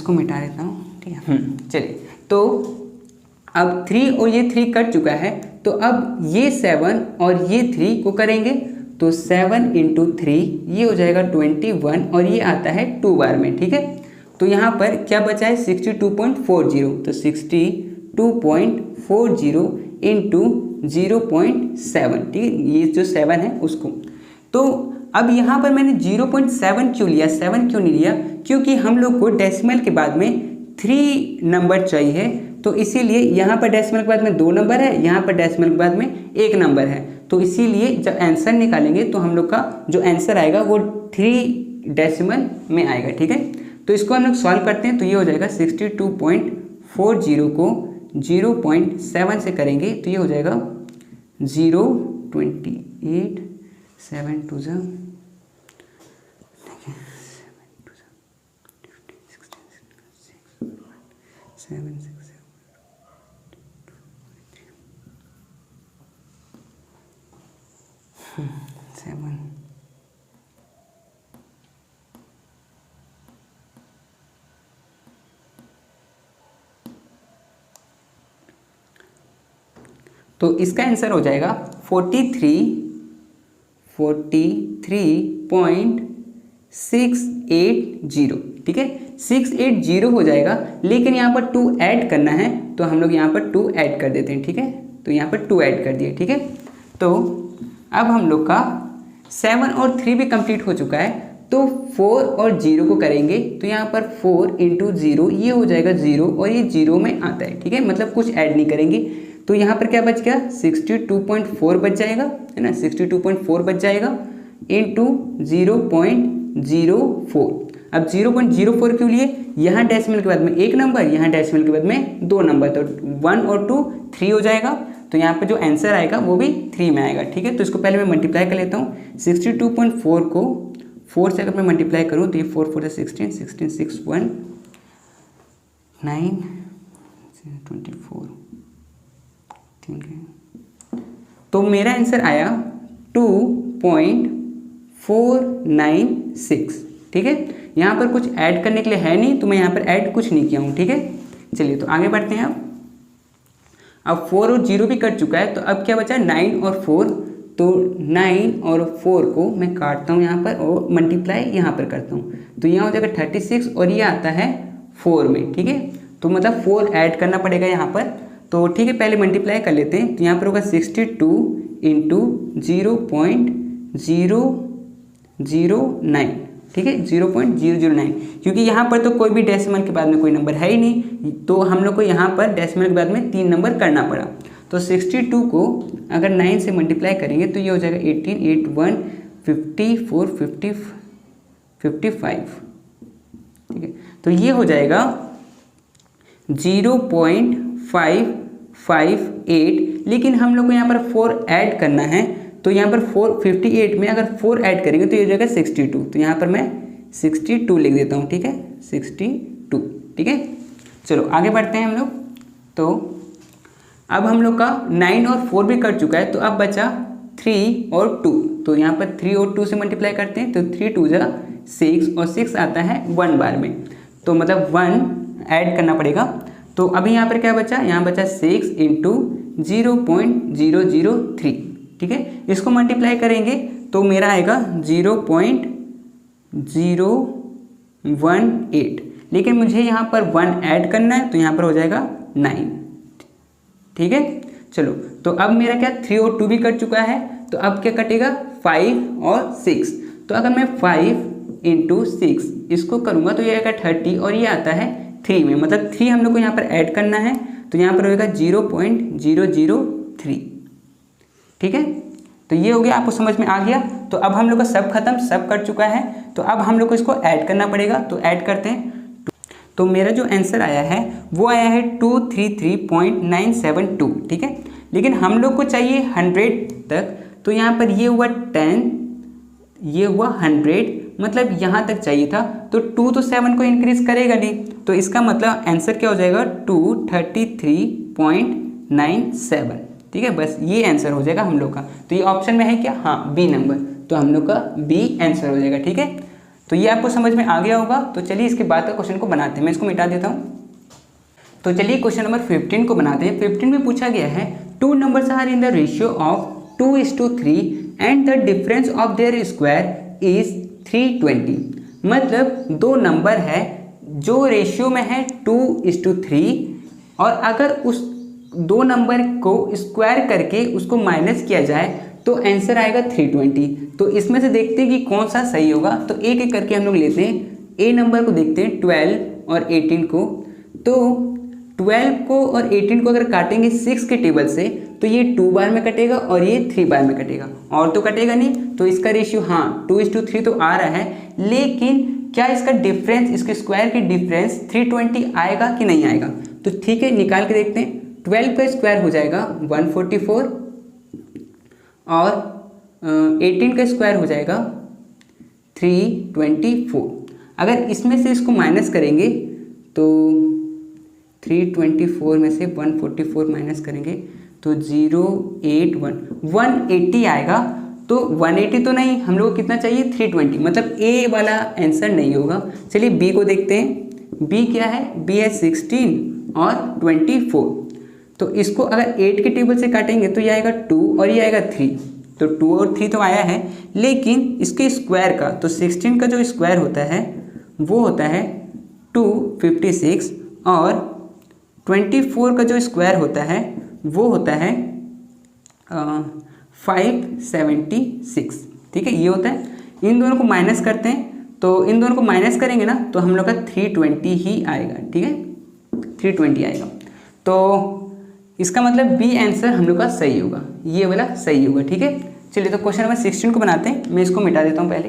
मिटा देता हूँ, ठीक है। चलिए तो अब 3 और ये 3 कट चुका है, तो अब ये 7 और ये 3 को करेंगे तो 7 × 3 ये हो जाएगा 21 और ये आता है 2 बार में, ठीक है। तो यहाँ पर क्या बचा है 62.40, तो 62.40 × 0.7, ठीक है, ये जो 7 है उसको। तो अब यहाँ पर मैंने 0.7 क्यों लिया, 7 क्यों नहीं लिया, क्योंकि हम लोग को डेसिमल के बाद में 3 नंबर चाहिए, तो इसीलिए यहाँ पर डेसिमल के बाद में 2 नंबर है, यहाँ पर डेसिमल के बाद में 1 नंबर है। तो इसीलिए जब आंसर निकालेंगे तो हम लोग का जो आंसर आएगा वो 3 डेसिमल में आएगा, ठीक है। तो इसको हम लोग सॉल्व करते हैं तो ये हो जाएगा 62.40 को 0.7 से करेंगे तो ये हो जाएगा 0.28 7 2 7 तो इसका आंसर हो जाएगा 43.680, ठीक है। 680 हो जाएगा, लेकिन यहाँ पर 2 ऐड करना है तो हम लोग यहाँ पर 2 ऐड कर देते हैं। ठीक है, तो यहाँ पर 2 ऐड कर दिए। ठीक है, तो अब हम लोग का 7 और 3 भी कंप्लीट हो चुका है, तो 4 और 0 को करेंगे तो यहाँ पर 4 इंटू 0 ये हो जाएगा 0 और ये 0 में आता है। ठीक है, मतलब कुछ ऐड नहीं करेंगे, तो यहाँ पर क्या बच गया 62.4 बच जाएगा, है ना, 62.4 बच जाएगा इंटू 0.04। अब 0.04 क्यों लिए, यहाँ डेसिमल के बाद में एक नंबर, यहाँ डेसिमल के बाद में 2 नंबर, तो 1 और 2 3 हो जाएगा, तो यहाँ पे जो आंसर आएगा वो भी 3 में आएगा। ठीक है, तो इसको पहले मैं मल्टीप्लाई कर लेता हूँ। 62.4 को 4 से अगर मैं मल्टीप्लाई करूँ तो ये 4 4 16 16 6 1 9 24, ठीक है, तो मेरा आंसर आया 2.496। ठीक है, यहाँ पर कुछ ऐड करने के लिए है नहीं, तो मैं यहाँ पर ऐड कुछ नहीं किया हूँ। ठीक है, चलिए तो आगे बढ़ते हैं। अब 4 और 0 भी कट चुका है, तो अब क्या बचा 9 और 4, तो 9 और 4 को मैं काटता हूँ यहाँ पर और मल्टीप्लाई यहाँ पर करता हूँ, तो यहाँ हो जाएगा 36 और ये आता है 4 में। ठीक है, तो मतलब 4 ऐड करना पड़ेगा यहाँ पर, तो ठीक है पहले मल्टीप्लाई कर लेते हैं। तो यहाँ पर होगा 62 इंटू 0.009, ठीक है, 0.009, क्योंकि यहाँ पर तो कोई भी डेसिमल के बाद में कोई नंबर है ही नहीं, तो हम लोग को यहाँ पर डेसिमल के बाद में 3 नंबर करना पड़ा। तो 62 को अगर 9 से मल्टीप्लाई करेंगे तो ये हो जाएगा 18 8 1 54 50 55। ठीक है, तो ये हो जाएगा 0.558, लेकिन हम लोग को यहाँ पर 4 ऐड करना है, तो यहाँ पर 458 में अगर 4 ऐड करेंगे तो ये हो जाएगा 62, तो यहाँ पर मैं 62 लिख देता हूँ। ठीक है, 62। ठीक है, चलो आगे बढ़ते हैं हम लोग। तो अब हम लोग का 9 और 4 भी कट चुका है, तो अब बचा 3 और 2, तो यहाँ पर 3 और 2 से मल्टीप्लाई करते हैं, तो 3 2 जा 6 और 6 आता है 1 बार में, तो मतलब 1 ऐड करना पड़ेगा। तो अभी यहाँ पर क्या बचा, यहाँ बचा 6 इंटू 0.003। ठीक है, इसको मल्टीप्लाई करेंगे तो मेरा आएगा 0.018, लेकिन मुझे यहाँ पर 1 ऐड करना है, तो यहाँ पर हो जाएगा 9। ठीक है, चलो तो अब मेरा क्या 3 और 2 भी कट चुका है, तो अब क्या कटेगा 5 और 6, तो अगर मैं 5 इंटू 6 इसको करूँगा तो ये आएगा 30 और ये आता है 3 में, मतलब 3 हम लोग को यहाँ पर ऐड करना है, तो यहाँ पर होगा 0.003। ठीक है, तो ये हो गया, आपको समझ में आ गया। तो अब हम लोग का सब खत्म, सब कट चुका है, तो अब हम लोग को इसको ऐड करना पड़ेगा, तो ऐड करते हैं। तो मेरा जो आंसर आया है वो आया है 233.972। ठीक है, लेकिन हम लोग को चाहिए 100 तक, तो यहाँ पर ये हुआ 10, ये हुआ 100, मतलब यहाँ तक चाहिए था, तो 2 तो 7 को इंक्रीज करेगा नहीं, तो इसका मतलब आंसर क्या हो जाएगा 233.97। ठीक है, बस ये आंसर हो जाएगा हम लोग का। तो ये ऑप्शन में है क्या, हाँ बी नंबर, तो हम लोग का बी आंसर हो जाएगा। ठीक है, तो ये आपको समझ में आ गया होगा। तो चलिए इसके बाद का क्वेश्चन को बनाते हैं, मैं इसको मिटा देता हूँ। तो चलिए क्वेश्चन नंबर 15 को बनाते हैं। 15 में पूछा गया है 2 numbers are in the ratio of 2:3 and the difference of their square is 320। मतलब 2 नंबर है जो रेशियो में है 2:3, और अगर उस 2 नंबर को स्क्वायर करके उसको माइनस किया जाए तो आंसर आएगा 320। तो इसमें से देखते हैं कि कौन सा सही होगा, तो एक एक करके हम लोग लेते हैं। ए नंबर को देखते हैं 12 और 18 को, तो 12 को और 18 को अगर काटेंगे 6 के टेबल से तो ये 2 बार में कटेगा और ये 3 बार में कटेगा, और तो कटेगा नहीं, तो इसका रेशियो हाँ 2:3 तो आ रहा है, लेकिन क्या इसका डिफरेंस, इसके स्क्वायर की डिफरेंस 320 आएगा कि नहीं आएगा। तो ठीक है, निकाल के देखते हैं। 12 का स्क्वायर हो जाएगा 144 और 18 का स्क्वायर हो जाएगा 324। अगर इसमें से इसको माइनस करेंगे तो 324 में से 144 माइनस करेंगे तो 180 आएगा। तो 180 तो नहीं, हम लोग को कितना चाहिए 320, मतलब ए वाला आंसर नहीं होगा। चलिए बी को देखते हैं। बी क्या है, बी है 16 और 24। तो इसको अगर 8 के टेबल से काटेंगे तो ये आएगा 2 और ये आएगा 3, तो 2 और 3 तो आया है, लेकिन इसके स्क्वायर का, तो 16 का जो स्क्वायर होता है वो होता है 256 और 24 का जो स्क्वायर होता है वो होता है 576। ठीक है, ये होता है। इन दोनों को माइनस करते हैं, तो इन दोनों को माइनस करेंगे ना तो हम लोग का 320 ही आएगा। ठीक है, 320 आएगा। तो इसका मतलब बी आंसर हम लोग का सही होगा, ये वाला सही होगा। ठीक है, चलिए तो क्वेश्चन नंबर 16 को बनाते हैं। मैं इसको मिटा देता हूँ पहले।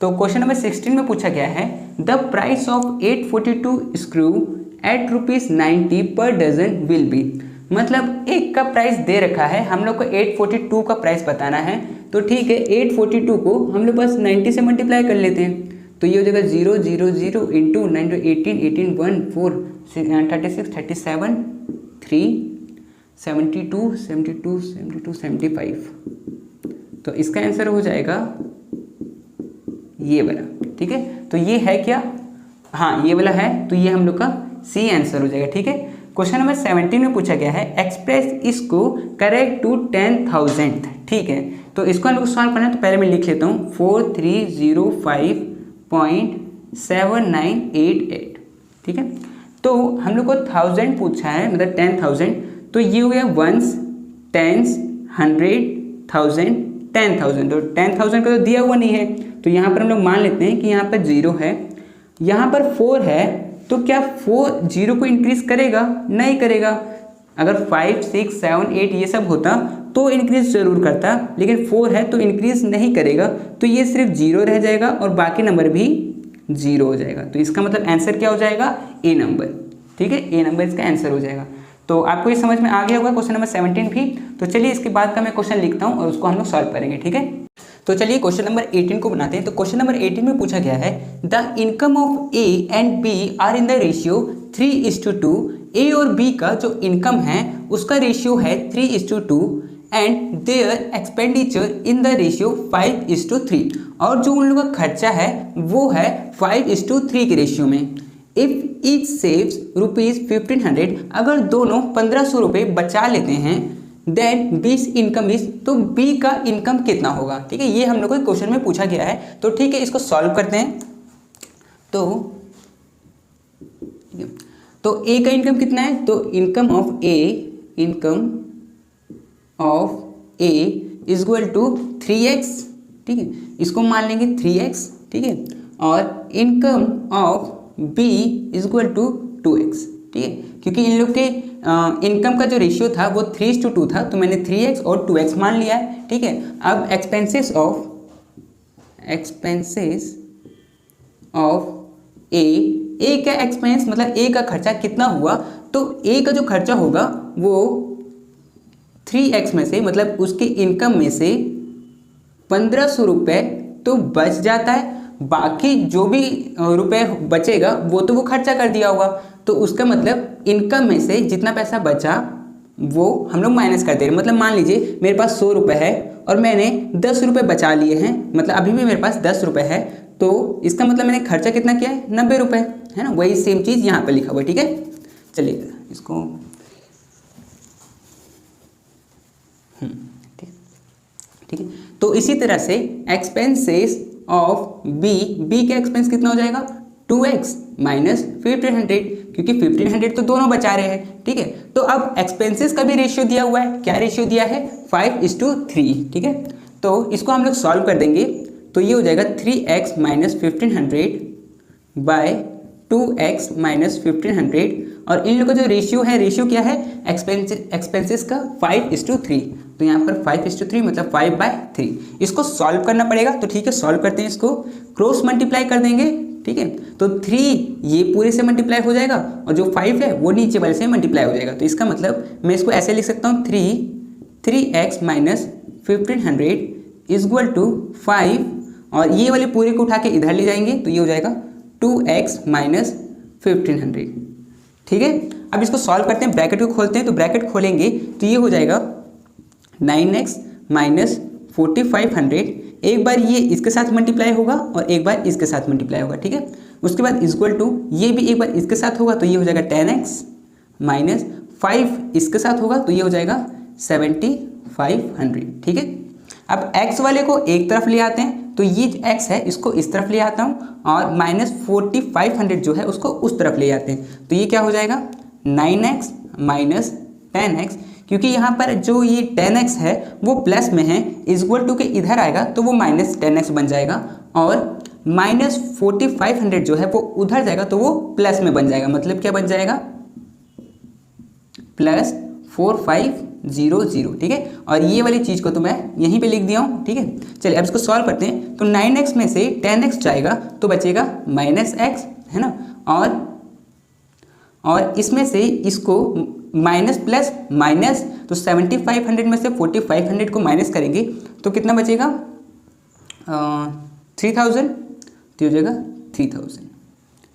तो क्वेश्चन नंबर 16 में पूछा गया है the price of 842 screw at ₹90 per dozen will be. मतलब एक का प्राइस दे रखा है, हम लोग को 842 का प्राइस बताना है। तो ठीक है, 842 को हम लोग बस 90 से मल्टीप्लाई कर लेते हैं। तो ये हो जाएगा 0 0 0 इंटू 9 18 18 1 4 36 37 3 72 72 72 75। तो इसका आंसर हो जाएगा ये वाला। ठीक है, तो ये है क्या, हाँ ये वाला है, तो ये हम लोग का सी आंसर हो जाएगा। ठीक है, क्वेश्चन नंबर 17 में पूछा गया है एक्सप्रेस इसको करेक्ट टू 10,000। ठीक है, तो इसको हम लोग सॉल्व करना है। तो पहले मैं लिख लेता हूँ 4305.7988। ठीक है, तो हम लोग को 1000 पूछा है, मतलब 10,000। तो ये हो गया वंस, टेंस, 100, 1000, 10,000। तो 10,000 का तो दिया हुआ नहीं है, तो यहाँ पर हम लोग मान लेते हैं कि यहाँ पर 0 है, यहाँ पर 4 है। तो क्या 4 0 को इंक्रीज करेगा? नहीं करेगा। अगर 5 6 7 8 ये सब होता तो इंक्रीज जरूर करता, लेकिन 4 है तो इंक्रीज नहीं करेगा। तो ये सिर्फ 0 रह जाएगा और बाकी नंबर भी 0 हो जाएगा। तो इसका मतलब आंसर क्या हो जाएगा? ए नंबर। ठीक है, ए नंबर इसका आंसर हो जाएगा। तो आपको ये समझ में आ गया होगा क्वेश्चन नंबर 17 भी। तो चलिए इसके बाद का मैं क्वेश्चन लिखता हूँ और उसको हम लोग सॉल्व करेंगे। ठीक है, तो चलिए क्वेश्चन नंबर 18 को बनाते हैं। तो क्वेश्चन नंबर 18 में पूछा गया है the income of A and B are in the ratio 3:2। A और बी का जो इनकम है उसका रेशियो है 3:2 and there expenditure in the ratio 5:3। और जो उन लोगों का खर्चा है वो है 5:3 के रेशियो में। इफ ईच सेव्स ₹1500, अगर दोनों 1500 रुपये बचा लेते हैं, देन बीस इनकम इज, तो बी का इनकम कितना होगा? ठीक है, ये हम लोग को क्वेश्चन में पूछा गया है। तो ठीक है, इसको सॉल्व करते हैं। तो ए का इनकम कितना है? तो income of A is equal to 3x। ठीक है, इसको मान लेंगे 3x। ठीक है, और income of B is equal to 2x। ठीक है, क्योंकि इन लोग के इनकम का जो रेशियो था वो 3:2 था, तो मैंने 3x और 2x मान लिया है। ठीक है, अब एक्सपेंसेस ऑफ ए का एक्सपेंस मतलब ए का खर्चा कितना हुआ? तो ए का जो खर्चा होगा वो 3x में से, मतलब उसके इनकम में से 1500 रुपये तो बच जाता है। बाकी जो भी रुपए बचेगा वो तो वो खर्चा कर दिया होगा। तो उसका मतलब इनकम में से जितना पैसा बचा वो हम लोग माइनस कर दे रहे हैं। मतलब मान लीजिए मेरे पास 100 रुपये है और मैंने 10 रुपये बचा लिए हैं, मतलब अभी भी मेरे पास 10 रुपये है। तो इसका मतलब मैंने खर्चा कितना किया है? 90 रुपये, है ना। वही सेम चीज़ यहाँ पर लिखा हुआ है। ठीक है, चलिए इसको ठीक है। तो इसी तरह से एक्सपेंसेस ऑफ बी का एक्सपेंस कितना हो जाएगा? 2x माइनस 1500, क्योंकि 1500 तो दोनों बचा रहे हैं। ठीक है, तो अब एक्सपेंसेस का भी रेशियो दिया हुआ है। क्या रेशियो दिया है? 5:3। ठीक है, तो इसको हम लोग सॉल्व कर देंगे। तो ये हो जाएगा 3x minus 1500 bye 2x minus 1500। और इन लोगों का जो रेशियो है, रेशियो क्या है? एक्सपेंसेस का 5:3। तो यहाँ पर 5:3 मतलब 5/3। इसको सॉल्व करना पड़ेगा। तो ठीक है, सॉल्व करते हैं। इसको क्रॉस मल्टीप्लाई कर देंगे। ठीक है, तो 3 ये पूरे से मल्टीप्लाई हो जाएगा और जो 5 है वो नीचे वाले से मल्टीप्लाई हो जाएगा। तो इसका मतलब मैं इसको ऐसे लिख सकता हूँ 3x minus 1500 is equal to 5, और ये वाले पूरे को उठा के इधर ले जाएंगे तो ये हो जाएगा 2x माइनस 1500। ठीक है, अब इसको सॉल्व करते हैं। ब्रैकेट को खोलते हैं। तो ब्रैकेट खोलेंगे तो ये हो जाएगा 9x माइनस 4500। एक बार ये इसके साथ मल्टीप्लाई होगा और एक बार इसके साथ मल्टीप्लाई होगा। ठीक है, उसके बाद इक्वल टू ये भी एक बार इसके साथ होगा तो ये हो जाएगा 10x माइनस 5 इसके साथ होगा तो ये हो जाएगा 7500। ठीक है, अब x वाले को एक तरफ ले आते हैं तो ये x है इसको इस तरफ ले आता हूँ और -4500 जो है उसको उस तरफ ले जाते हैं। तो ये क्या हो जाएगा 9x माइनस 10x, क्योंकि यहाँ पर जो ये 10x है वो प्लस में है, इक्वल टू के इधर आएगा तो वो -10x बन जाएगा, और -4500 जो है वो उधर जाएगा तो वो प्लस में बन जाएगा। मतलब क्या बन जाएगा +4500, ठीक है। और ये वाली चीज़ को तो मैं यहीं पे लिख दिया हूँ, ठीक है। चलिए अब इसको सॉल्व करते हैं। तो 9x में से 10x जाएगा तो बचेगा -x, है ना, और इसमें से इसको माइनस प्लस माइनस, तो 7500 में से 4500 को माइनस करेंगे तो कितना बचेगा 3000, तो हो जाएगा 3000,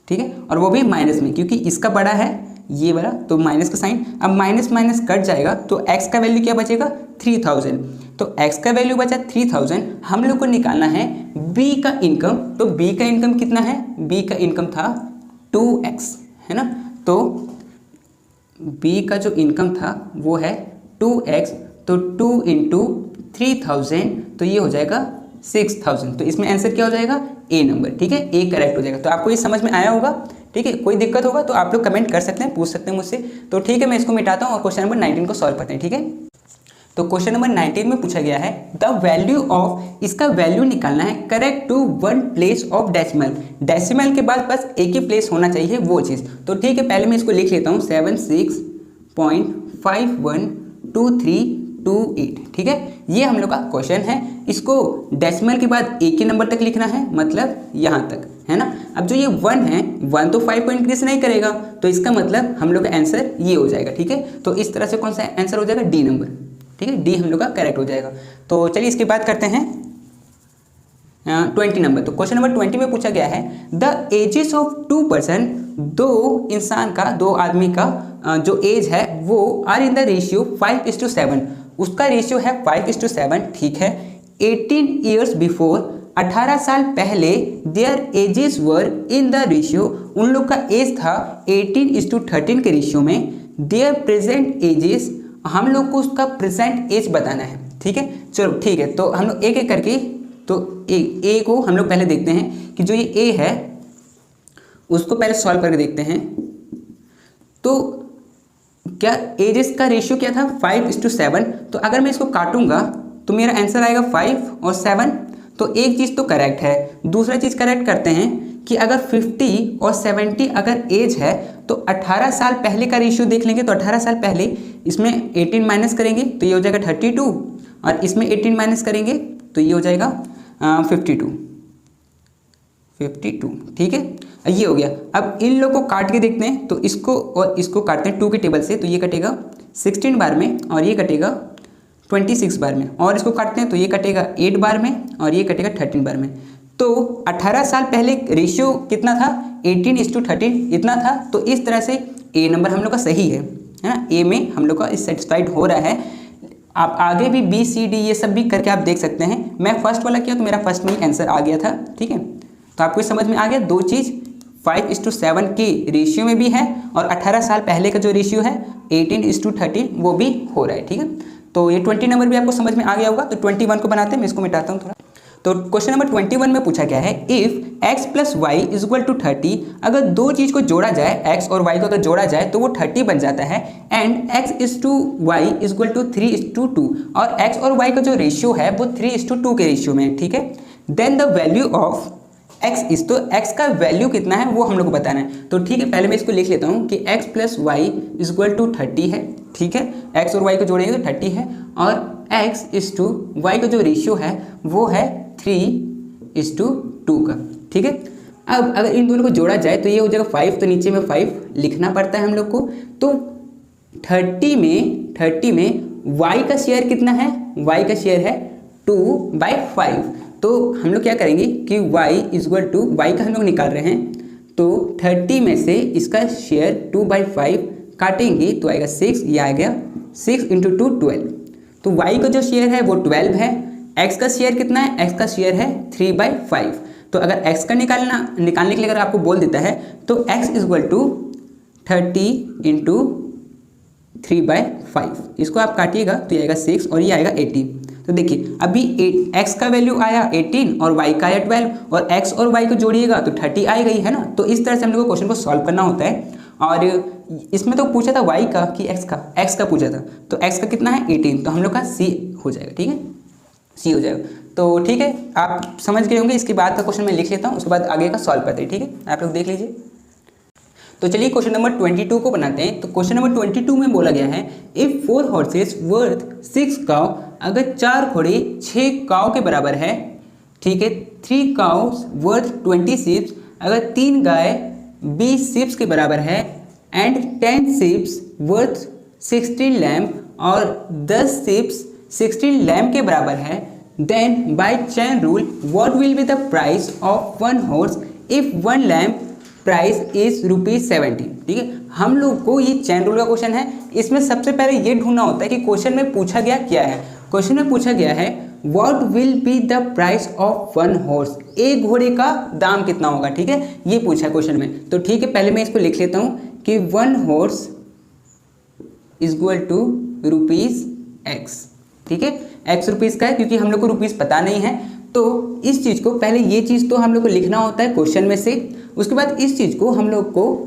ठीक है। और वो भी माइनस में, क्योंकि इसका बड़ा है ये वाला, तो माइनस का साइन, अब माइनस माइनस कट जाएगा तो x का वैल्यू क्या बचेगा 3000। तो x का वैल्यू बचा 3000। हम लोग को निकालना है b का इनकम। तो b का इनकम कितना है, b का इनकम था 2x, है ना। तो b का जो इनकम था वो है 2x, तो 2 × 3000, तो ये हो जाएगा 6000। तो इसमें आंसर क्या हो जाएगा ए नंबर, ठीक है, ए करेक्ट हो जाएगा। तो आपको ये समझ में आया होगा, ठीक है। कोई दिक्कत होगा तो आप लोग कमेंट कर सकते हैं, पूछ सकते हैं मुझसे। तो ठीक है, मैं इसको मिटाता हूँ और क्वेश्चन नंबर 19 को सॉल्व करते हैं, ठीक है। तो क्वेश्चन नंबर 19 में पूछा गया है द वैल्यू ऑफ, इसका वैल्यू निकालना है correct to 1 place of decimal. Decimal के बाद बस एक ही प्लेस होना चाहिए वो चीज़। तो ठीक है, पहले मैं इसको लिख लेता हूँ 76.512328, ठीक है। ये हम लोग का क्वेश्चन है। इसको डेसिमल के बाद एक ही नंबर तक लिखना है, मतलब यहाँ तक, है ना। अब जो ये 1 है, 1 तो 5 को इंक्रीज नहीं करेगा, तो इसका मतलब हम लोग का आंसर ये हो जाएगा, ठीक है। तो इस तरह से कौन सा आंसर हो जाएगा डी नंबर, ठीक है, डी हम लोग का करेक्ट हो जाएगा। तो चलिए इसके बाद करते हैं 20 नंबर। तो क्वेश्चन नंबर 20 में पूछा गया है द एजेस ऑफ 2 पर्सन, दो इंसान का, दो आदमी का जो एज है वो आर इन द रेशियो 5:7। उसका रेशियो है 5:7, ठीक है। 18 ईयर्स बिफोर, 18 साल पहले, there edges were in the ratio, उन लोग का एज था 18:13 के रेशियो में। देयर प्रेजेंट एजेस, हम लोग को उसका प्रेजेंट एज बताना है, ठीक है। चलो ठीक है, तो हम लोग एक एक करके, तो ए को हम लोग पहले देखते हैं कि जो ये ए है उसको पहले सॉल्व करके देखते हैं। तो क्या एजेस का रेशियो क्या था 5:7। तो अगर मैं इसको काटूंगा तो मेरा आंसर आएगा 5 और 7। तो एक चीज़ तो करेक्ट है। दूसरा चीज़ करेक्ट करते हैं कि अगर 50 और 70 अगर एज है तो 18 साल पहले का रेशियो देख लेंगे। तो 18 साल पहले इसमें 18 माइनस करेंगे तो ये हो जाएगा 32, और इसमें 18 माइनस करेंगे तो ये हो जाएगा 52, ठीक है। ये हो गया। अब इन लोग को काट के देखते हैं। तो इसको और इसको काटते हैं 2 के टेबल से, तो ये कटेगा 16 बार में और ये कटेगा 26 बार में। और इसको काटते हैं तो ये कटेगा 8 बार में और ये कटेगा 13 बार में। तो 18 साल पहले रेशियो कितना था 18:13 इतना था। तो इस तरह से ए नंबर हम लोग का सही है ना। ए में हम लोग का सेटिस्फाइड हो रहा है। आप आगे भी बी सी डी ये सब भी करके आप देख सकते हैं। मैं फर्स्ट वाला किया तो मेरा फर्स्ट में ही आंसर आ गया था, ठीक है। तो आपको समझ में आ गया, दो चीज़ 5:7 की रेशियो में भी है और 18 साल पहले का जो रेशियो है 18:13 वो भी हो रहा है, ठीक है। तो ये 20 नंबर भी आपको समझ में आ गया होगा। तो 21 को बनाते हैं, मैं इसको मिटाता हूँ थोड़ा। तो क्वेश्चन नंबर 21 में पूछा गया है इफ़ x + y = 30, अगर दो चीज़ को जोड़ा जाए, x और y को अगर जोड़ा जाए तो वो 30 बन जाता है। एंड x = y = 3:2, और x और y का जो रेशियो है वो 3:2 के रेशियो में, ठीक है। Then the value of x is, तो x का वैल्यू कितना है वो हम लोग को बताना है। तो ठीक है, पहले मैं इसको लिख लेता हूँ कि x + y = 30 है, ठीक है। x और y को जोड़ेंगे तो 30 है, और x = y का जो रेशियो है वो है 3:2 का, ठीक है। अब अगर इन दोनों को जोड़ा जाए तो ये हो जाएगा 5, तो नीचे में 5 लिखना पड़ता है हम लोग को। तो 30 में y का शेयर कितना है, y का शेयर है 2/5। तो हम लोग क्या करेंगे कि y का हम लोग निकाल रहे हैं। तो 30 में से इसका शेयर 2/5 काटेंगे तो आएगा 6, ये आ गया 6 × 2 12। तो y का जो शेयर है वो 12 है। x का शेयर कितना है, x का शेयर है 3/5। तो अगर x का निकालने के लिए अगर आपको बोल देता है तो x = 30 × 3/5, इसको आप काटिएगा तो ये आएगा 6 और ये आएगा 80। तो देखिए अभी x का वैल्यू आया 18 और y का आया 12 और x और y को जोड़िएगा तो 30 आई गई है ना। तो इस तरह से हम लोग को क्वेश्चन को सॉल्व करना होता है। और इसमें तो पूछा था y का कि x का पूछा था, तो x का कितना है 18, तो हम लोग का c हो जाएगा। ठीक है, c हो जाएगा। तो ठीक है, आप समझ गए होंगे। इसके बाद का क्वेश्चन मैं लिख लेता हूँ, उसके बाद आगे का सॉल्व करते हैं। ठीक है, आप लोग देख लीजिए। तो चलिए क्वेश्चन नंबर 22 को बनाते हैं। तो क्वेश्चन नंबर 22 में बोला गया है इफ 4 हॉर्सेस वर्थ 6 काउ, अगर 4 घोड़े 6 काउ के बराबर है, ठीक है, 3 काउस वर्थ 20 शिप्स, अगर 3 गाय 20 शिप्स के बराबर है, एंड 10 शिप्स वर्थ 16 लैम्प, और 10 शिप्स 16 लैम्प के बराबर है, then by chain rule what will be the price of 1 horse if 1 lamp price is ₹70। ठीक है, हम लोग को ये चैन रूल का क्वेश्चन है। इसमें सबसे पहले ये ढूंढना होता है कि क्वेश्चन में पूछा गया क्या है। क्वेश्चन में पूछा गया है what will be the price of 1 horse, एक घोड़े का दाम कितना होगा। ठीक है, ये पूछा है क्वेश्चन में। तो ठीक है, पहले मैं इसको लिख लेता हूँ कि 1 horse is equal to ₹x। ठीक है, x रुपीज़ का है क्योंकि हम लोग को रुपीज़ पता नहीं है। तो इस चीज़ को पहले, ये चीज़ तो हम लोग को लिखना होता है क्वेश्चन में से। उसके बाद इस चीज़ को हम लोग को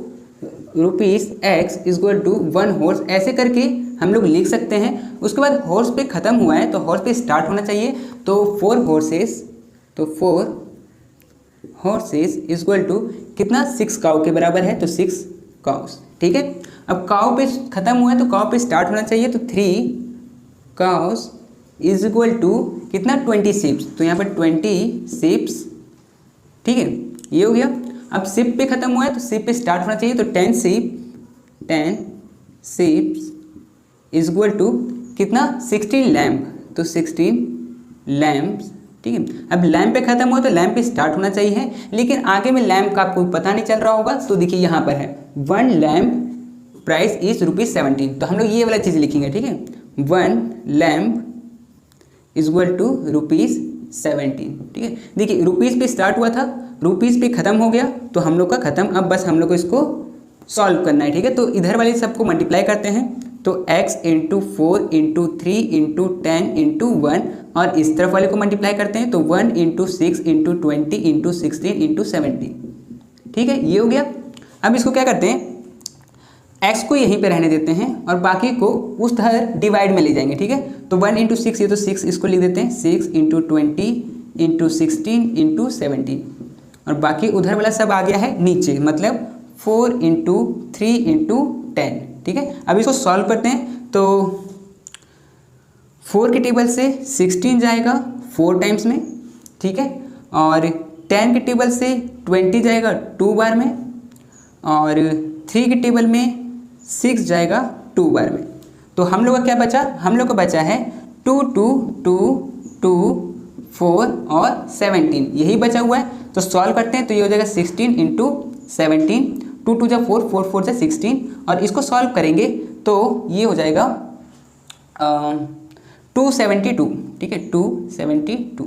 ₹x is equal to 1 horse ऐसे करके हम लोग लिख सकते हैं। उसके बाद हॉर्स पे ख़त्म हुआ है तो हॉर्स पे स्टार्ट होना चाहिए। तो 4 हॉर्सेस, तो 4 हॉर्सेस इज इक्वल टू कितना, 6 काउ के बराबर है, तो 6 काउस। ठीक है, अब काउ पे ख़त्म हुआ है तो काउ पे स्टार्ट होना चाहिए। तो 3 काउस इज इक्वल टू कितना, 20 शिप्स, तो यहाँ पर 20 शिप्स। ठीक है, ये हो गया। अब शिप पे ख़त्म हुआ है तो शिप पे स्टार्ट होना चाहिए। तो 10 शिप्स इज इक्वल टू कितना, 16 लैम्प, तो 16 लैम्प्स। ठीक है, अब लैम्प पे ख़त्म हुआ तो लैम्प पे स्टार्ट होना चाहिए, लेकिन आगे में लैम्प का आपको पता नहीं चल रहा होगा। तो देखिए यहाँ पर है 1 लैम्प प्राइस इज ₹17, तो हम लोग ये वाला चीज़ लिखेंगे। ठीक है, 1 लैम्प इज इक्वल टू ₹17। ठीक है, देखिए रुपीज़ पे स्टार्ट हुआ था, रुपीज़ पे ख़त्म हो गया, तो हम लोग का ख़त्म। अब बस हम लोग को इसको सॉल्व करना है। ठीक है, तो इधर वाले सबको मल्टीप्लाई करते हैं। तो x into 4 into 3 into 10 into 1, और इस तरफ वाले को मल्टीप्लाई करते हैं। तो 1 इंटू 6 इंटू 20 इंटू 16 इंटू 17। ठीक है, ये हो गया। अब इसको क्या करते हैं, x को यहीं पे रहने देते हैं और बाकी को उस तरह डिवाइड में ले जाएंगे। ठीक है, तो 1 इंटू 6, ये तो 6 इसको लिख देते हैं, 6 इंटू 20 इंटू 16 इंटू 17, और बाकी उधर वाला सब आ गया है नीचे, मतलब 4 इंटू 3 इंटू 10। ठीक है, अब इसको सॉल्व करते हैं। तो 4 के टेबल से 16 जाएगा 4 टाइम्स में। ठीक है, और 10 के टेबल से 20 जाएगा 2 बार में, और 3 के टेबल में 6 जाएगा 2 बार में। तो हम लोग का क्या बचा, हम लोग का बचा है 2 2 2 2 4 और 17, यही बचा हुआ है। तो सॉल्व करते हैं तो ये हो जाएगा 16 इंटू 17, 2 2 जा 4, 4 4 जा 16, और इसको सॉल्व करेंगे तो ये हो जाएगा 272। ठीक है, 272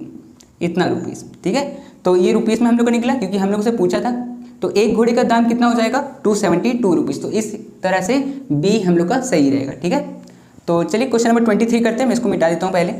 इतना रुपीज़। ठीक है, तो ये रुपीज़ में हम लोग को निकला क्योंकि हम लोग से पूछा था। तो एक घोड़े का दाम कितना हो जाएगा, 272 रुपीज़। तो इस तरह से बी हम लोग का सही रहेगा। ठीक है, तो चलिए क्वेश्चन नंबर 23 करते हैं। मैं इसको मिटा देता हूँ पहले।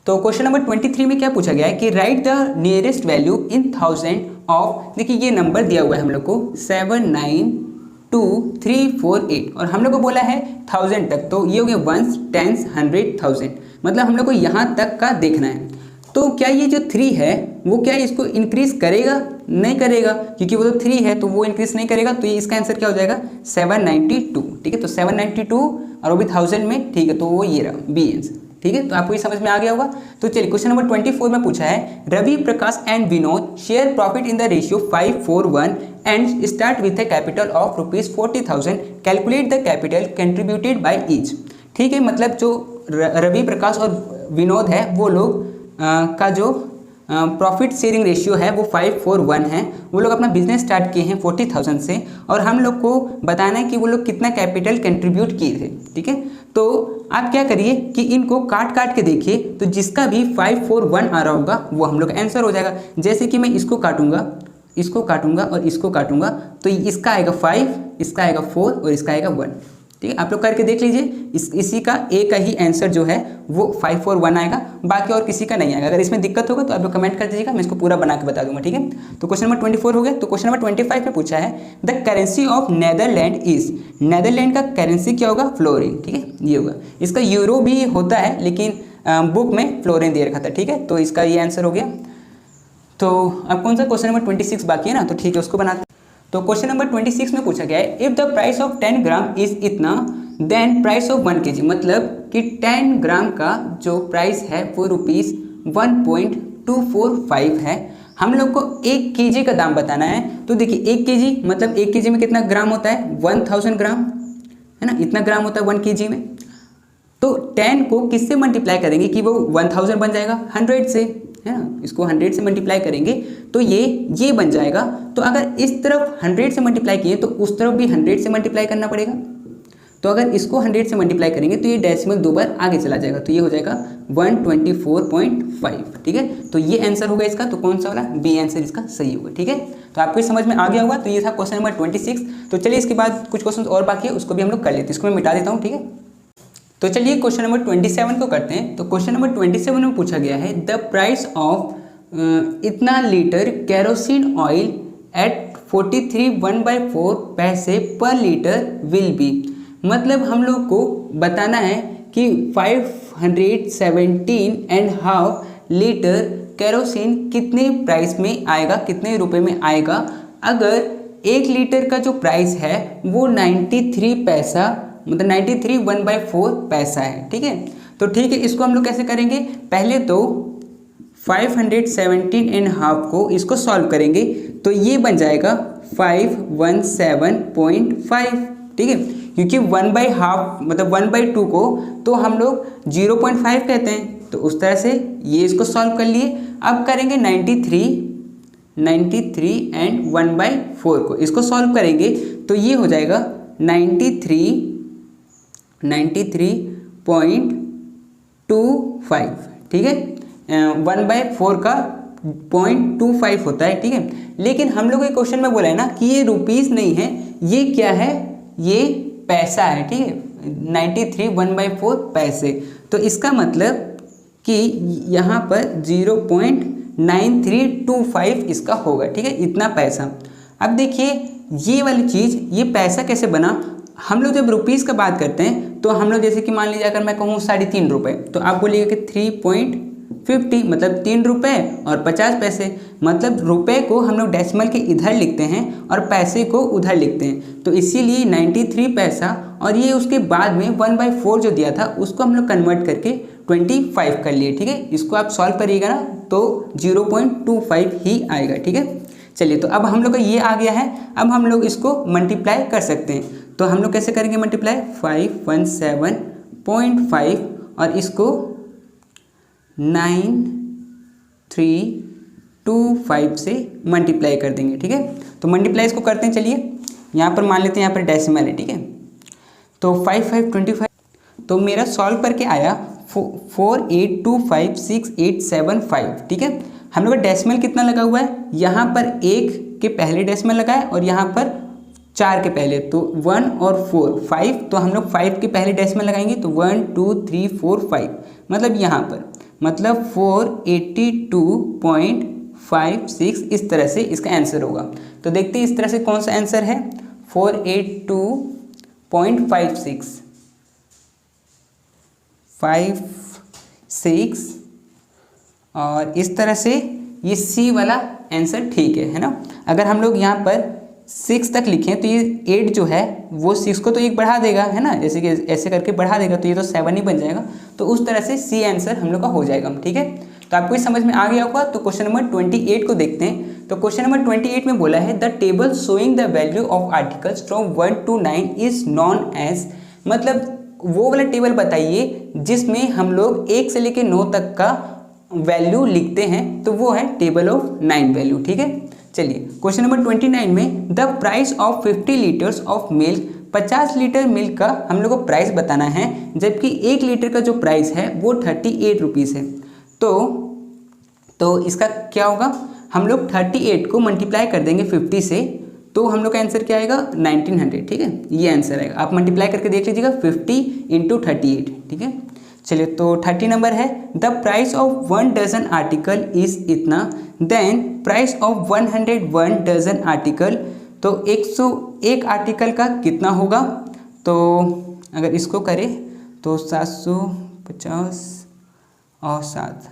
तो क्वेश्चन नंबर 23 में क्या पूछा गया है कि right the nearest value in 1000 of, देखिए ये नंबर दिया हुआ है हम लोग को 792,348, और हम लोग को बोला है 1000 तक। तो ये हो गया 1s 10s 100 1000, मतलब हम लोग को यहाँ तक का देखना है। तो क्या ये जो 3 है वो क्या इसको इंक्रीज करेगा, नहीं करेगा, क्योंकि वो तो 3 है तो वो इंक्रीज नहीं करेगा। तो ये इसका आंसर क्या हो जाएगा 792। ठीक है, तो 792 और वो भी 1000 में। ठीक है, तो वो ये रहा बी आंसर। ठीक है, तो आपको ये समझ में आ गया होगा। तो चलिए क्वेश्चन नंबर 24 में पूछा है Ravi, Prakash and Vinod share profit in the ratio 5:1 and start with a capital of ₹40,000, calculate the capital contributed by each. ठीक है, मतलब जो रवि, प्रकाश और विनोद है वो लोग का जो प्रॉफिट शेयरिंग रेशियो है वो 5:1 है। वो लोग अपना बिजनेस स्टार्ट किए हैं 40,000 से, और हम लोग को बताना है कि वो लोग कितना कैपिटल कंट्रीब्यूट किए थे। ठीक है, तो आप क्या करिए कि इनको काट काट के देखिए, तो जिसका भी 5:1 आ रहा होगा वो हम लोग आंसर हो जाएगा। जैसे कि मैं इसको काटूंगा, इसको काटूंगा और इसको काटूंगा, तो इसका आएगा 5, इसका आएगा 4 और इसका आएगा 1। ठीक है, आप लोग करके देख लीजिए। इसी का ए का ही आंसर जो है वो 5 और 1 आएगा, बाकी और किसी का नहीं आएगा। अगर इसमें दिक्कत होगा तो आप लोग कमेंट कर दीजिएगा, मैं इसको पूरा बना के बता दूंगा। ठीक है, तो क्वेश्चन नंबर 24 हो गया। तो क्वेश्चन नंबर 25 में पूछा है the currency of Netherland is, Netherland का करेंसी क्या होगा? फ्लोरिन। ठीक है, ये होगा। इसका यूरो भी होता है, लेकिन बुक में फ्लोरिन दे रखा था। ठीक है, तो इसका ये आंसर हो गया। तो अब कौन सा क्वेश्चन नंबर 26 बाकी है ना, तो ठीक है उसको बनाते हैं। तो क्वेश्चन नंबर 26 में पूछा गया है if the price of 10 gram is इतना देन प्राइस ऑफ 1 kg, मतलब कि 10 ग्राम का जो प्राइस है वो रुपीज़ 1.245 है। हम लोग को 1 kg का दाम बताना है। तो देखिए 1 kg मतलब 1 kg में कितना ग्राम होता है? 1000 ग्राम, है ना, इतना ग्राम होता है 1 kg में। तो 10 को किससे मल्टीप्लाई करेंगे कि वो 1000 बन जाएगा? 100 से, है ना, इसको 100 से मल्टीप्लाई करेंगे तो ये बन जाएगा। तो अगर इस तरफ 100 से मल्टीप्लाई किए तो उस तरफ भी 100 से मल्टीप्लाई करना पड़ेगा। तो अगर इसको 100 से मल्टीप्लाई करेंगे तो ये डेसिमल 2 बार आगे चला जाएगा, तो ये हो जाएगा 124.5। ठीक है, तो ये आंसर होगा इसका। तो कौन सा वाला? बी आंसर इसका सही होगा। ठीक है, तो आपको समझ में आ गया होगा। तो ये था क्वेश्चन नंबर 26। तो चलिए इसके बाद कुछ क्वेश्चन और बाकी है, उसको भी हम लोग कर लेते हैं। इसको मैं मिटा देता हूँ। ठीक है, तो चलिए क्वेश्चन नंबर 27 को करते हैं। तो क्वेश्चन नंबर 27 में पूछा गया है द प्राइस ऑफ इतना लीटर कैरोसिन ऑयल एट 43 पैसे पर लीटर विल बी, मतलब हम लोग को बताना है कि 517.5 लीटर कैरोसिन कितने प्राइस में आएगा, कितने रुपए में आएगा अगर 1 लीटर का जो प्राइस है वो 93 पैसा, मतलब 93 पैसा है। ठीक है, तो ठीक है, इसको हम लोग कैसे करेंगे? पहले तो 517.5 को इसको सॉल्व करेंगे तो ये बन जाएगा 517.5। ठीक है, क्योंकि 1/2 मतलब 1/2 को तो हम लोग 0.5 कहते हैं, तो उस तरह से ये इसको सॉल्व कर लिए। अब करेंगे 93 एंड 1/4 को इसको सॉल्व करेंगे तो ये हो जाएगा 93.25। ठीक है, 1/4 का 0.25 होता है। ठीक है, लेकिन हम लोग के क्वेश्चन में बोला है ना कि ये रुपीस नहीं है, ये क्या है? ये पैसा है। ठीक है, 93 1/4 पैसे। तो इसका मतलब कि यहाँ पर 0.9325 इसका होगा। ठीक है, इतना पैसा। अब देखिए ये वाली चीज़, ये पैसा कैसे बना? हम लोग जब रुपीस का बात करते हैं तो हम लोग जैसे कि मान लीजिए अगर मैं कहूँ 3.5 रुपये, तो आप बोलिएगा कि 3.50 मतलब 3 रुपये और 50 पैसे। मतलब रुपए को हम लोग डेसिमल के इधर लिखते हैं और पैसे को उधर लिखते हैं, तो इसीलिए 93 पैसा। और ये उसके बाद में 1/4 जो दिया था उसको हम लोग कन्वर्ट करके 25 कर लिए। ठीक है, इसको आप सॉल्व करिएगा ना तो 0.25 ही आएगा। ठीक है, चलिए तो अब हम लोग का ये आ गया है। अब हम लोग इसको मल्टीप्लाई कर सकते हैं, तो हम लोग कैसे करेंगे मल्टीप्लाई? 517.5 और इसको 9325 से मल्टीप्लाई कर देंगे। ठीक है, तो मल्टीप्लाई इसको करते हैं। चलिए यहाँ पर मान लेते हैं, यहाँ पर डेसिमल है। ठीक है, तो 5525, तो मेरा सॉल्व करके आया 48256875। ठीक है, हम लोग का डेसिमल कितना लगा हुआ है? यहाँ पर 1 के पहले डेसिमल लगा है और यहाँ पर 4 के पहले, तो 1 और 4 5, तो हम लोग 5 के पहले डेसिमल लगाएंगे तो 1 2 3 4 5, मतलब यहाँ पर मतलब 482.56 इस तरह से इसका आंसर होगा। तो देखते हैं इस तरह से कौन सा आंसर है। 482.56 और इस तरह से ये सी वाला आंसर ठीक है ना। अगर हम लोग यहाँ पर 6 तक लिखें तो ये 8 जो है वो 6 को तो 1 बढ़ा देगा, है ना, जैसे कि ऐसे करके बढ़ा देगा तो ये तो 7 ही बन जाएगा। तो उस तरह से सी आंसर हम लोग का हो जाएगा। ठीक है, तो आपको ये समझ में आ गया होगा। तो क्वेश्चन नंबर 28 को देखते हैं। तो क्वेश्चन नंबर 28 में बोला है the table showing the value of articles from 1 to 9 is known as, मतलब वो वाला टेबल बताइए जिसमें हम लोग 1 से लेकर 9 तक का वैल्यू लिखते हैं, तो वो है टेबल ऑफ 9 वैल्यू। ठीक है, चलिए क्वेश्चन नंबर 29 में the price of 50 litres of milk, 50 litre milk का हम लोग को प्राइस बताना है, जबकि 1 लीटर का जो प्राइस है वो 38 रुपीज़ है। तो इसका क्या होगा? हम लोग 38 को मल्टीप्लाई कर देंगे 50 से, तो हम लोग का आंसर क्या आएगा 1900, ठीक है, ये आंसर आएगा। आप मल्टीप्लाई करके देख लीजिएगा 50 × 38, ठीक है। चलिए तो 30 नंबर है, the price of 1 dozen article is इतना, then price of 101 dozen article, तो 101 आर्टिकल का कितना होगा। तो अगर इसको करें तो 750 और 7,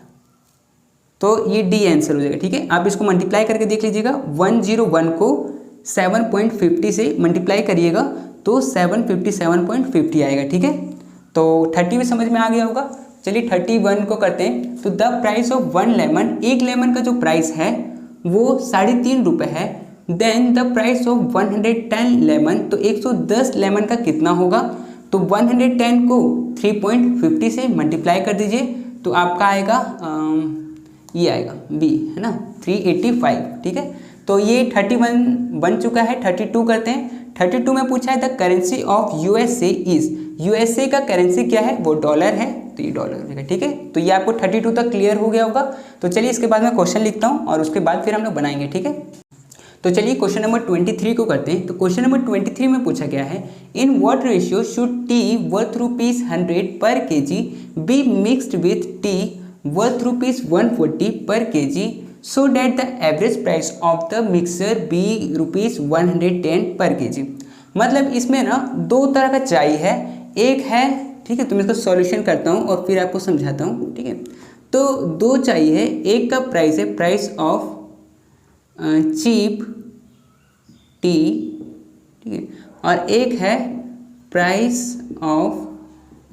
तो ये डी आंसर हो जाएगा, ठीक है। आप इसको मल्टीप्लाई करके देख लीजिएगा, 101 को 7.50 से मल्टीप्लाई करिएगा तो 757.50 आएगा, ठीक है। तो 30 में समझ में आ गया होगा। चलिए 31 को करते हैं। तो द प्राइस ऑफ 1 लेमन, एक लेमन का जो प्राइस है वो 3.5 रुपये है। Then the price of 110 lemon, तो 110 लेमन का कितना होगा। तो 110 को 3.50 से मल्टीप्लाई कर दीजिए तो आपका आएगा ये आएगा बी, है ना, 385, ठीक है। तो ये 31 बन चुका है। 32 करते हैं। 32 में पूछा है the currency of USA is, USA का करेंसी क्या है, वो डॉलर है, तो ये डॉलर हो जाएगा, ठीक है। तो ये आपको 32 तक क्लियर हो गया होगा। तो चलिए इसके बाद मैं क्वेश्चन लिखता हूँ और उसके बाद फिर हम लोग बनाएंगे, ठीक है। तो चलिए क्वेश्चन नंबर 23 को करते हैं। तो क्वेश्चन नंबर 23 में पूछा गया है, in what ratio should tea worth ₹100 per kg be mixed with tea worth ₹140 per kg so that the average price of the mixer be ₹110 per KG. मतलब इसमें ना दो तरह का चाय है, एक है, ठीक है, तो मैं इसका सॉल्यूशन करता हूँ और फिर आपको समझाता हूँ, ठीक है। तो दो चाय है, एक का प्राइस है प्राइस ऑफ चीप टी, ठीक है, और एक है प्राइस ऑफ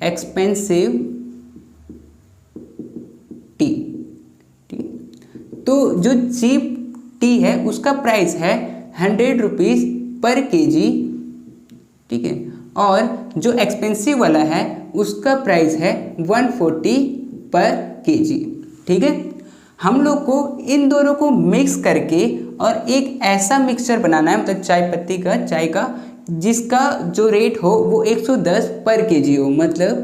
एक्सपेंसिव टी, ठीक है। तो जो चीप टी है उसका प्राइस है 100 रुपीज़ पर केजी, ठीक है, और जो एक्सपेंसिव वाला है उसका प्राइस है 140 पर केजी, ठीक है। हम लोग को इन दोनों को मिक्स करके और एक ऐसा मिक्सचर बनाना है, मतलब चाय पत्ती का, चाय का, जिसका जो रेट हो वो 110 पर केजी हो। मतलब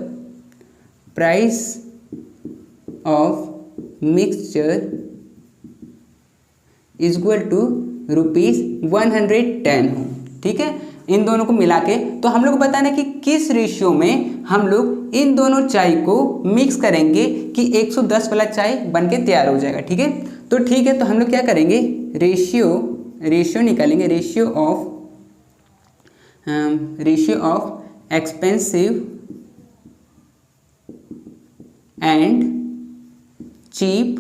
price of mixture is equal to ₹110 हो, ठीक है। इन दोनों को मिला के तो हम लोग को बताना है कि किस रेशियो में हम लोग इन दोनों चाय को मिक्स करेंगे कि 110 वाला चाय बन के तैयार हो जाएगा, ठीक है। तो ठीक है, तो हम लोग क्या करेंगे, रेशियो निकालेंगे, ratio of expensive and cheap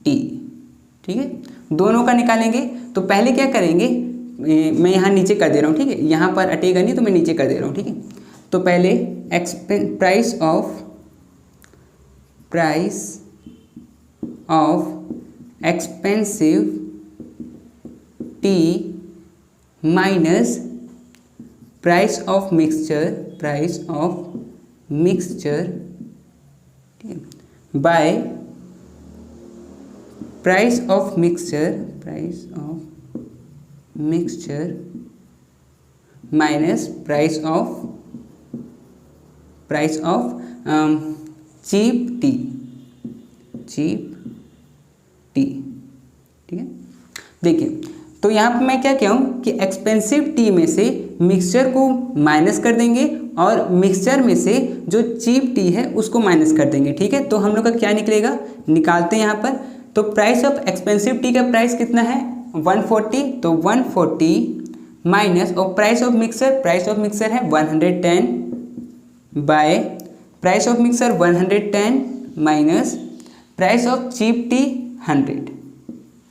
tea, ठीक है, दोनों का निकालेंगे। तो पहले क्या करेंगे, मैं यहाँ नीचे कर दे रहा हूँ, ठीक है, यहाँ पर अटेगा नहीं तो मैं नीचे कर दे रहा हूँ, ठीक है। तो पहले price of expensive tea minus price of mixture by price of mixture minus price of cheap tea, ठीक है। देखिए तो यहाँ पे मैं क्या किया हूँ कि एक्सपेंसिव टी में से मिक्सचर को माइनस कर देंगे और मिक्सचर में से जो चीप टी है उसको माइनस कर देंगे, ठीक है। तो हम लोग का क्या निकलेगा, निकालते हैं यहाँ पर। तो प्राइस ऑफ एक्सपेंसिव टी का प्राइस कितना है 140, तो 140 माइनस और प्राइस ऑफ मिक्सर है 110 by price of mixer 110 minus price of cheap tea 100,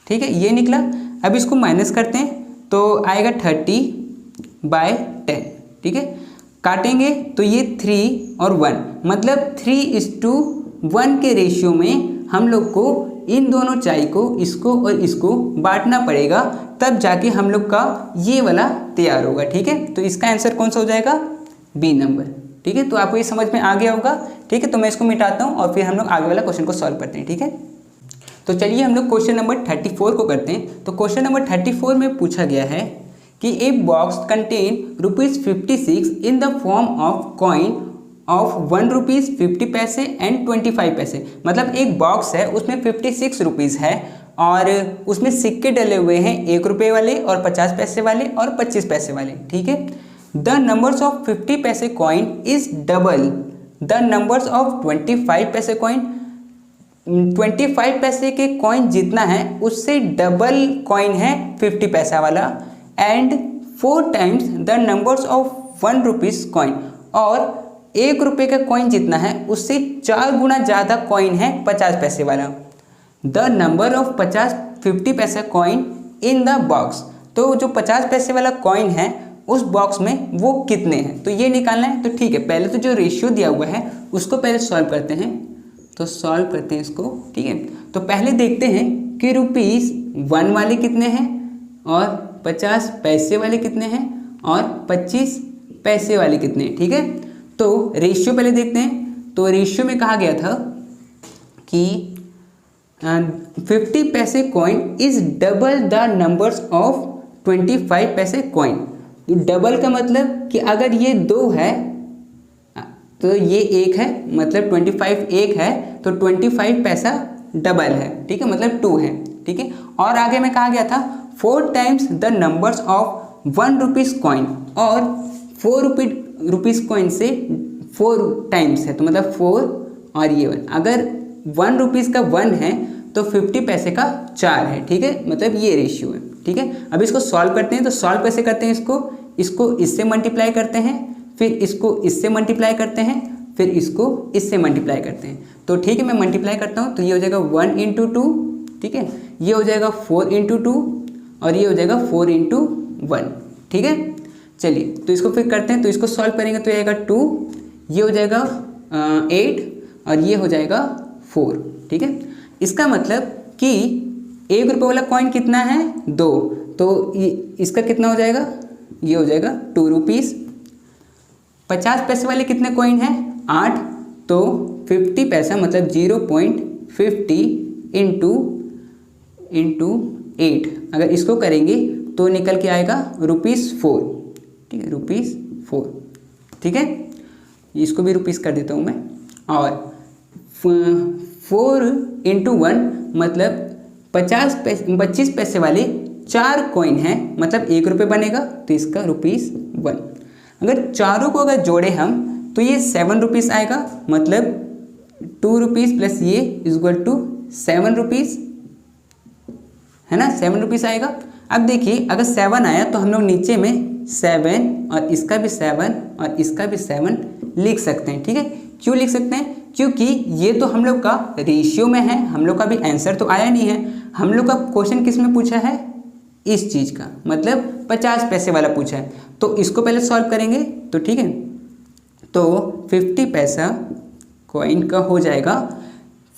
ठीक है, ये निकला। अब इसको माइनस करते हैं तो आएगा 30/10, ठीक है। काटेंगे तो ये 3 और 1, मतलब 3:1 के रेशियो में हम लोग को इन दोनों चाय को, इसको और इसको बांटना पड़ेगा, तब जाके हम लोग का ये वाला तैयार होगा, ठीक है। तो इसका आंसर कौन सा हो जाएगा, बी नंबर, ठीक है। तो आपको ये समझ में आ गया होगा, ठीक है। तो मैं इसको मिटाता हूँ और फिर हम लोग आगे वाला क्वेश्चन को सॉल्व करते हैं, ठीक है। तो चलिए हम लोग क्वेश्चन नंबर 34 को करते हैं। तो क्वेश्चन नंबर 34 में पूछा गया है कि a box contain ₹56 in the form of coin of ₹1 50 पैसे एंड 25 पैसे। मतलब एक बॉक्स है उसमें 56 रुपीज़ है और उसमें सिक्के डले हुए हैं 1 रुपये वाले और 50 पैसे वाले और 25 पैसे वाले, ठीक है। द नंबर्स ऑफ 50 पैसे coin is double the numbers of 25 पैसे कॉइन। 25 पैसे के कॉइन जितना है उससे डबल कॉइन है 50 पैसा वाला, and 4 times the numbers of 1 rupees coin, और 1 रुपये का कॉइन जितना है उससे 4 गुना ज़्यादा कॉइन है 50 पैसे वाला। द नंबर ऑफ 50 पैसा कॉइन इन द बॉक्स, तो जो 50 पैसे वाला कॉइन है उस बॉक्स में वो कितने हैं, तो ये निकालना है। तो ठीक है, पहले तो जो रेशियो दिया हुआ है उसको पहले सॉल्व करते हैं, तो सॉल्व करते हैं इसको, ठीक है। तो पहले देखते हैं कि ₹1 वाले कितने हैं और 50 पैसे वाले कितने हैं और 25 पैसे वाले कितने हैं, ठीक है। तो रेशियो पहले देखते हैं। तो रेशियो में कहा गया था कि 50 पैसे coin is double the numbers of 25 पैसे कॉइन। डबल का मतलब कि अगर ये 2 है तो ये 1 है, मतलब 25 1 है तो 25 पैसा डबल है, ठीक है, मतलब 2 है, ठीक है। और आगे में कहा गया था 4 times the numbers of 1 rupees coin, और 4 रुपीज़ कॉइन से 4 टाइम्स है तो मतलब 4 और ये 1। अगर 1 रुपीज़ का 1 है तो 50 पैसे का 4 है, ठीक है, मतलब ये रेशियो है, ठीक है। अब इसको सॉल्व करते हैं। तो सॉल्व कैसे करते हैं इसको इससे मल्टीप्लाई करते हैं, फिर इसको इससे मल्टीप्लाई करते हैं, फिर इसको इससे मल्टीप्लाई करते हैं। तो ठीक है, मैं मल्टीप्लाई करता हूँ। तो ये हो जाएगा 1 × 2, ठीक है, ये हो जाएगा 4 × 2 और ये हो जाएगा 4 × 1, ठीक है। चलिए तो इसको फिर करते हैं। तो इसको सॉल्व करेंगे तो ये आएगा 2, ये हो जाएगा 8 और ये हो जाएगा 4, ठीक है। इसका मतलब कि 1 रुपये वाला कॉइन कितना है 2, तो इसका कितना हो जाएगा, ये हो जाएगा 2 रुपीज़। 50 पैसे वाले कितने कॉइन हैं 8, तो 50 पैसा मतलब 0.50 इंटू 8, अगर इसको करेंगे तो निकल के आएगा ₹4, ठीक है, ₹4, ठीक है। इसको भी रुपीज़ कर देता हूँ मैं। और 4 × 1 मतलब 25 पैसे वाले 4 कॉइन हैं, मतलब 1 रुपये बनेगा तो इसका ₹1। अगर चारों को अगर जोड़े हम तो ये 7 रुपीज़ आएगा, मतलब 2 रुपीज़ प्लस ये इक्वल टू 7 रुपीज़, है ना, 7 रुपीज़ आएगा। अब देखिए अगर 7 आया तो हम लोग नीचे में 7 और इसका भी 7 और इसका भी 7 लिख सकते हैं, ठीक है। क्यों लिख सकते हैं, क्योंकि ये तो हम लोग का रेशियो में है, हम लोग का भी आंसर तो आया नहीं है। हम लोग का क्वेश्चन किस में पूछा है, इस चीज़ का, मतलब 50 पैसे वाला पूछा है। तो इसको पहले सॉल्व करेंगे तो ठीक है। तो 50 पैसा कॉइन का हो जाएगा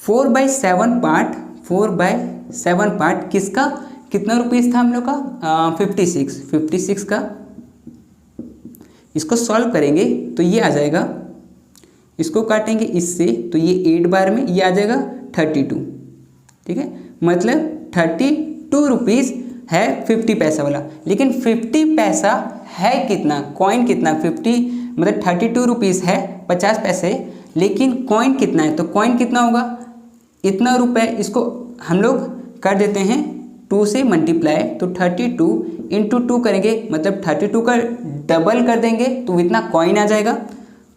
4/7 पार्ट किसका, कितना रुपीज़ था हम लोग का 56 का। इसको सॉल्व करेंगे तो ये आ जाएगा, इसको काटेंगे इससे तो ये 8 बार में ये आ जाएगा 32, ठीक है, मतलब 32 रुपीज़ है 50 पैसा वाला। लेकिन 50 पैसा है कितना, कॉइन कितना, 50 मतलब 32 रुपीज़ है 50 पैसे, लेकिन कॉइन कितना है, तो कॉइन कितना होगा इतना रुपए। इसको हम लोग कर देते हैं 2 से मल्टीप्लाई, तो 32 × 2 करेंगे मतलब 32 का डबल कर देंगे तो इतना कॉइन आ जाएगा,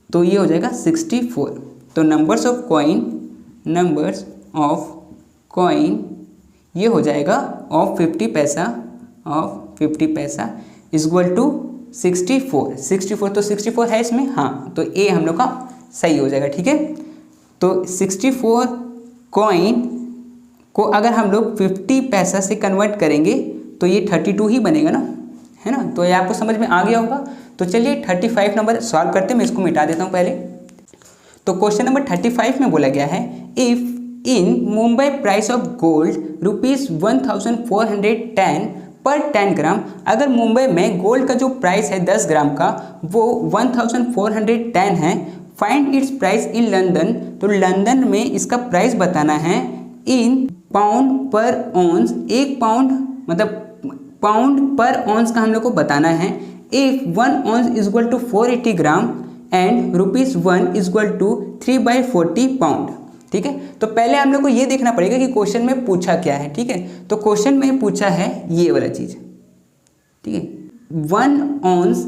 तो ये हो जाएगा 64। तो नंबर्स ऑफ कॉइन ये हो जाएगा ऑफ 50 पैसा इक्वल टू 64। तो 64 है इसमें, हाँ, तो ए हम लोग का सही हो जाएगा, ठीक है। तो 64 कॉइन को अगर हम लोग 50 पैसा से कन्वर्ट करेंगे तो ये 32 ही बनेगा ना, है ना। तो ये आपको समझ में आ गया होगा। तो चलिए 35 नंबर सॉल्व करते हैं, मैं इसको मिटा देता हूँ पहले। तो क्वेश्चन नंबर 35 में बोला गया है, if in Mumbai price of gold ₹1410 पर 10 ग्राम, अगर मुंबई में गोल्ड का जो प्राइस है 10 ग्राम का वो 1410 है, find its price in London, तो लंदन में इसका प्राइस बताना है इन पाउंड पर ऑन्स, 1 पाउंड मतलब पाउंड पर ऑन्स का हम लोग को बताना है। If 1 ounce equal to 480 gram and ₹1 equal to 3/40 pound, ठीक है। तो पहले हम लोग को ये देखना पड़ेगा कि क्वेश्चन में पूछा क्या है, ठीक है। तो क्वेश्चन में पूछा है ये वाला चीज, ठीक है, 1 औंस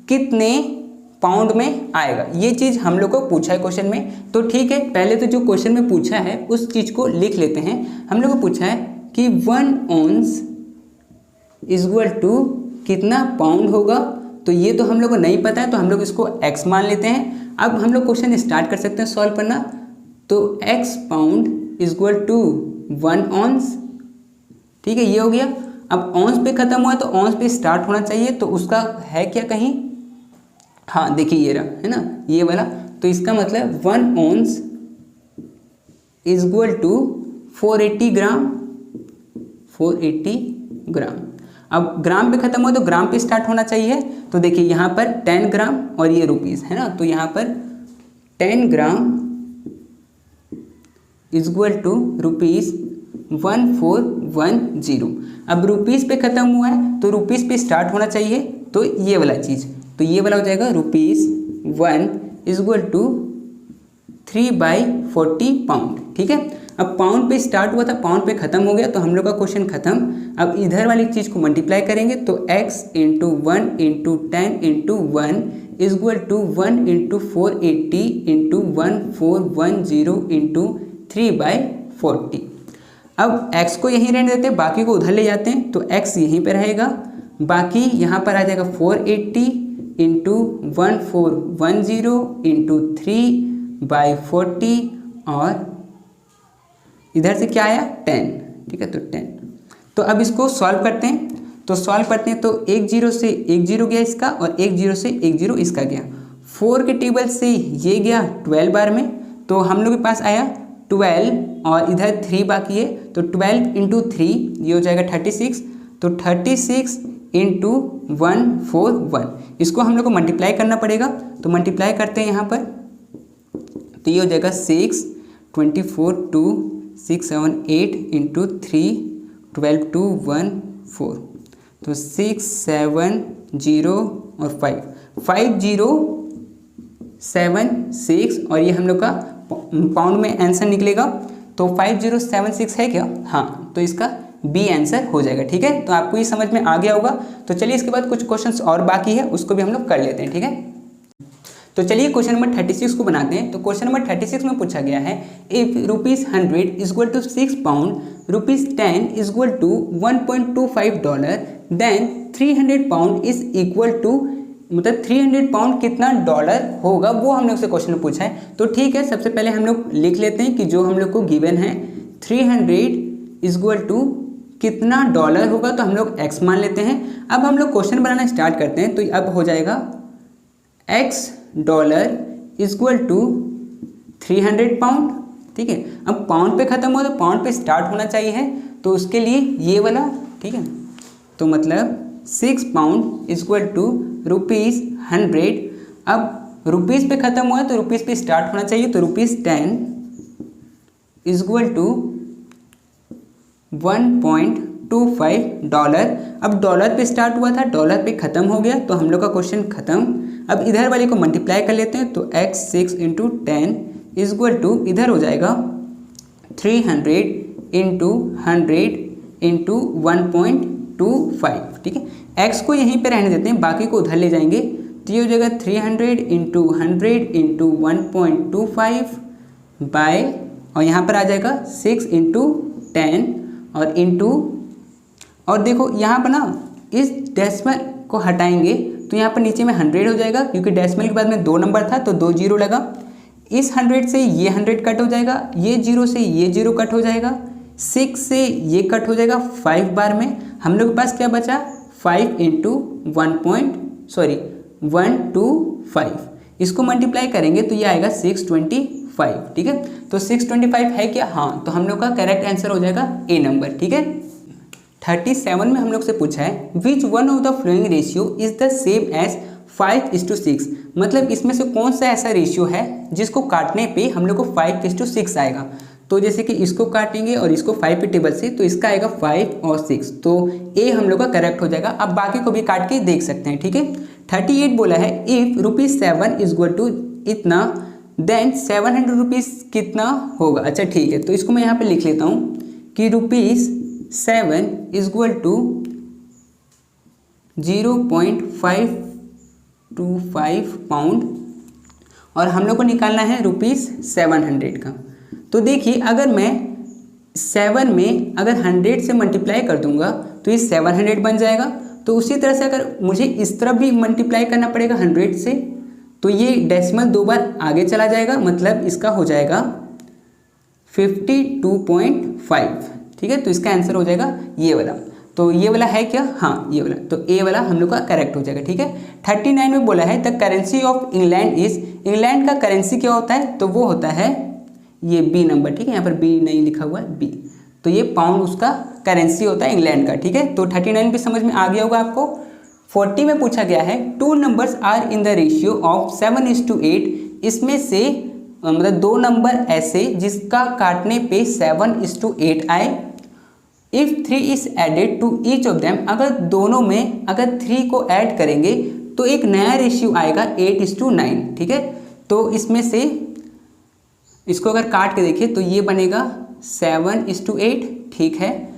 कितने पाउंड में आएगा, ये चीज हम लोग को पूछा है क्वेश्चन में। तो ठीक है, पहले तो जो क्वेश्चन में पूछा है उस चीज को लिख लेते हैं। हम लोग को पूछा है कि 1 औंस इक्वल टू कितना पाउंड होगा, तो ये तो हम लोग को नहीं पता है, तो हम लोग इसको x मान लेते हैं। अब हम लोग क्वेश्चन स्टार्ट कर सकते हैं सॉल्व करना। तो x pound equal to 1 ounce, ठीक है, ये हो गया। अब औंस पे खत्म हुआ तो औंस पे स्टार्ट होना चाहिए, तो उसका है क्या कहीं, हाँ देखिए ये रहा, है ना ये वाला। तो इसका मतलब 1 औंस इक्वल टू 480 ग्राम, 480 ग्राम। अब ग्राम पे खत्म हुआ तो ग्राम पे स्टार्ट होना चाहिए। तो देखिए यहाँ पर 10 ग्राम और ये रुपीस है ना, तो यहाँ पर 10 ग्राम इक्वल टू रुपीस 1410। अब रुपीस पे खत्म हुआ है तो रुपीस पे स्टार्ट होना चाहिए, तो ये वाला चीज़, तो ये वाला हो जाएगा रुपीस 1 इक्वल टू 3/40 पाउंड, ठीक है। अब पाउंड पे स्टार्ट हुआ था, पाउंड पे खत्म हो गया, तो हम लोग का क्वेश्चन खत्म। अब इधर वाली चीज़ को मल्टीप्लाई करेंगे तो x into 1 into 10 into 1 equal to 1 into 480 into 1410 into 3/40। अब x को यहीं रहने देते हैं, बाकी को उधर ले जाते हैं, तो x यहीं पे रहेगा, बाकी यहाँ पर आ जाएगा 480 इंटू 1410 इंटू 3/40 और इधर से क्या आया 10, ठीक है, तो 10। तो अब इसको सॉल्व करते हैं, तो सॉल्व करते हैं तो 1 0 से 1 0 गया इसका, और 1 0 से 1 0 इसका गया। 4 के टेबल से ये गया 12 बार में, तो हम लोग के पास आया 12 और इधर 3 बाकी है, तो 12 इंटू 3 ये हो जाएगा 36, तो 36 इंटू 141। इसको हम लोग को मल्टीप्लाई करना पड़ेगा, तो मल्टीप्लाई करते हैं यहाँ पर, तो ये हो जाएगा 6 24 2 6 7 8 इंटू 3 12 2 1 4, तो 6 7 0 और 5 0 7 6, और ये हम लोग का पाउंड में आंसर निकलेगा। तो 5076 है क्या, हाँ, तो इसका बी आंसर हो जाएगा, ठीक है। तो आपको ये समझ में आ गया होगा। तो चलिए इसके बाद कुछ क्वेश्चंस और बाकी है, उसको भी हम लोग कर लेते हैं, ठीक है। तो चलिए क्वेश्चन नंबर 36 को बनाते हैं। तो क्वेश्चन नंबर 36 में पूछा गया है, if ₹100 equal to 6 pound, ₹10 equal to $1.25, then 300 pound is equal to, मतलब 300 पाउंड कितना डॉलर होगा, वो हम लोग से क्वेश्चन में पूछा है। तो ठीक है, सबसे पहले हम लोग लिख लेते हैं कि जो हम लोग को गिवन है 300 इक्वल टू कितना डॉलर होगा, तो हम लोग x मान लेते हैं। अब हम लोग क्वेश्चन बनाना स्टार्ट करते हैं, तो अब हो जाएगा x dollar equal to 300 pound, ठीक है। अब पाउंड पे खत्म हुआ तो पाउंड पे स्टार्ट होना चाहिए, तो उसके लिए ये वाला, ठीक है। तो मतलब 6 पाउंड इक्वल टू ₹100। अब रुपीस पे खत्म हुआ तो रुपीस पे स्टार्ट होना चाहिए, तो ₹10 इक्वल टू $1.25। अब डॉलर पे स्टार्ट हुआ था, डॉलर पे खत्म हो गया, तो हम लोग का क्वेश्चन खत्म। अब इधर वाले को मल्टीप्लाई कर लेते हैं, तो x 6 इंटू 10 इक्वल टू इधर हो जाएगा 300 इंटू 100 इंटू 1.25, ठीक है। x को यहीं पे रहने देते हैं, बाकी को उधर ले जाएंगे, तो ये हो जाएगा 300 इंटू 100 इंटू 1.25 बाय, और यहाँ पर आ जाएगा 6 इंटू 10 और इंटू, और देखो यहाँ पर ना इस डेसिमल को हटाएंगे तो यहाँ पर नीचे में 100 हो जाएगा, क्योंकि डेसिमल के बाद में 2 नंबर था तो 2 0 लगा। इस 100 से ये 100 कट हो जाएगा, ये 0 से ये 0 कट हो जाएगा, 6 से ये कट हो जाएगा 5 बार में। हम लोग के पास क्या बचा 5 इंटू 125, इसको मल्टीप्लाई करेंगे तो ये आएगा 625, ठीक है। तो 625 है क्या, हाँ, तो हम लोग का करेक्ट आंसर हो जाएगा ए नंबर, ठीक है। 37 में हम लोग से पूछा है, which one of the following ratio is the same as 5:6, मतलब इसमें से कौन सा ऐसा रेशियो है जिसको काटने पे हम लोग को 5:6 आएगा। तो जैसे कि इसको काटेंगे और इसको 5 के टेबल से, तो इसका आएगा 5 और 6, तो ए हम लोग का करेक्ट हो जाएगा। अब बाकी को भी काट के देख सकते हैं, ठीक है। 38 बोला है, इफ ₹7 इक्वल टू इतना देन 700 रुपीज़ कितना होगा। अच्छा ठीक है, तो इसको मैं यहाँ पे लिख लेता हूँ कि ₹7 इक्वल टू 0.525 पाउंड और हम लोग को निकालना है ₹700 का। तो देखिए अगर मैं 7 में अगर 100 से मल्टीप्लाई कर दूंगा तो ये 700 बन जाएगा। तो उसी तरह से अगर मुझे इस तरफ भी मल्टीप्लाई करना पड़ेगा 100 से, तो ये डेसिमल 2 बार आगे चला जाएगा, मतलब इसका हो जाएगा 52.5। ठीक है, तो इसका आंसर हो जाएगा ये वाला। तो ये वाला है क्या, हाँ ये वाला, तो ए वाला हम लोग का करेक्ट हो जाएगा। ठीक है, 39 में बोला है the currency of England is, England का करेंसी क्या होता है, तो वो होता है ये बी नंबर। ठीक है, यहाँ पर बी नहीं लिखा हुआ है, बी, तो ये पाउंड उसका करेंसी होता है इंग्लैंड का। ठीक है, तो 39 पे समझ में आ गया होगा आपको। 40 में पूछा गया है 2 numbers are in the ratio of 7:8, इसमें से मतलब 2 नंबर ऐसे जिसका काटने पे 7:8 आए। If 3 is added to each of them, अगर दोनों में अगर 3 को ऐड करेंगे तो एक नया रेशियो आएगा 8:9। ठीक है, तो इसमें से इसको अगर काट के देखें तो ये बनेगा 7:8। ठीक है,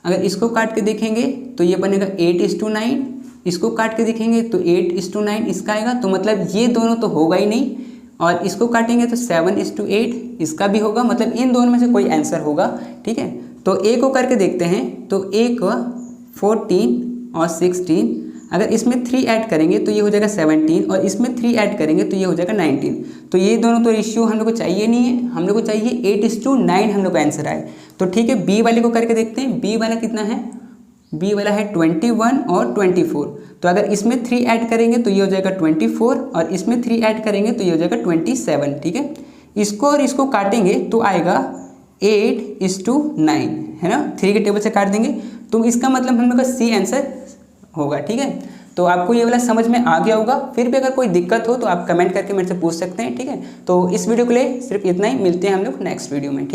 अगर इसको काट के देखेंगे तो ये बनेगा 8:9, इसको काट के देखेंगे तो 8:9 इसका आएगा। तो मतलब ये दोनों तो होगा ही नहीं, और इसको काटेंगे तो 7:8 इसका भी होगा, मतलब इन दोनों में से कोई आंसर होगा। ठीक है, तो ए को करके देखते हैं, तो ए को 14 और 16, अगर इसमें 3 ऐड करेंगे तो ये हो जाएगा 17, और इसमें 3 ऐड करेंगे तो ये हो जाएगा 19। तो ये दोनों तो रेशियो हम लोग को चाहिए नहीं है, हम लोग को चाहिए 8:9 हम लोग का आंसर आए। तो ठीक है, बी वाले को करके देखते हैं, बी वाला कितना है, बी वाला है 21 और 24। तो अगर इसमें 3 ऐड करेंगे तो ये हो जाएगा 24, और इसमें 3 ऐड करेंगे तो ये हो जाएगा 27। ठीक है, इसको और इसको काटेंगे तो आएगा 8:9, है ना, 3 के टेबल से काट देंगे, तो इसका मतलब हम लोग का सी आंसर होगा। ठीक है, तो आपको ये वाला समझ में आ गया होगा। फिर भी अगर कोई दिक्कत हो तो आप कमेंट करके मेरे से पूछ सकते हैं। ठीक है, तो इस वीडियो के लिए सिर्फ इतना ही, मिलते हैं हम लोग नेक्स्ट वीडियो में। ठीक।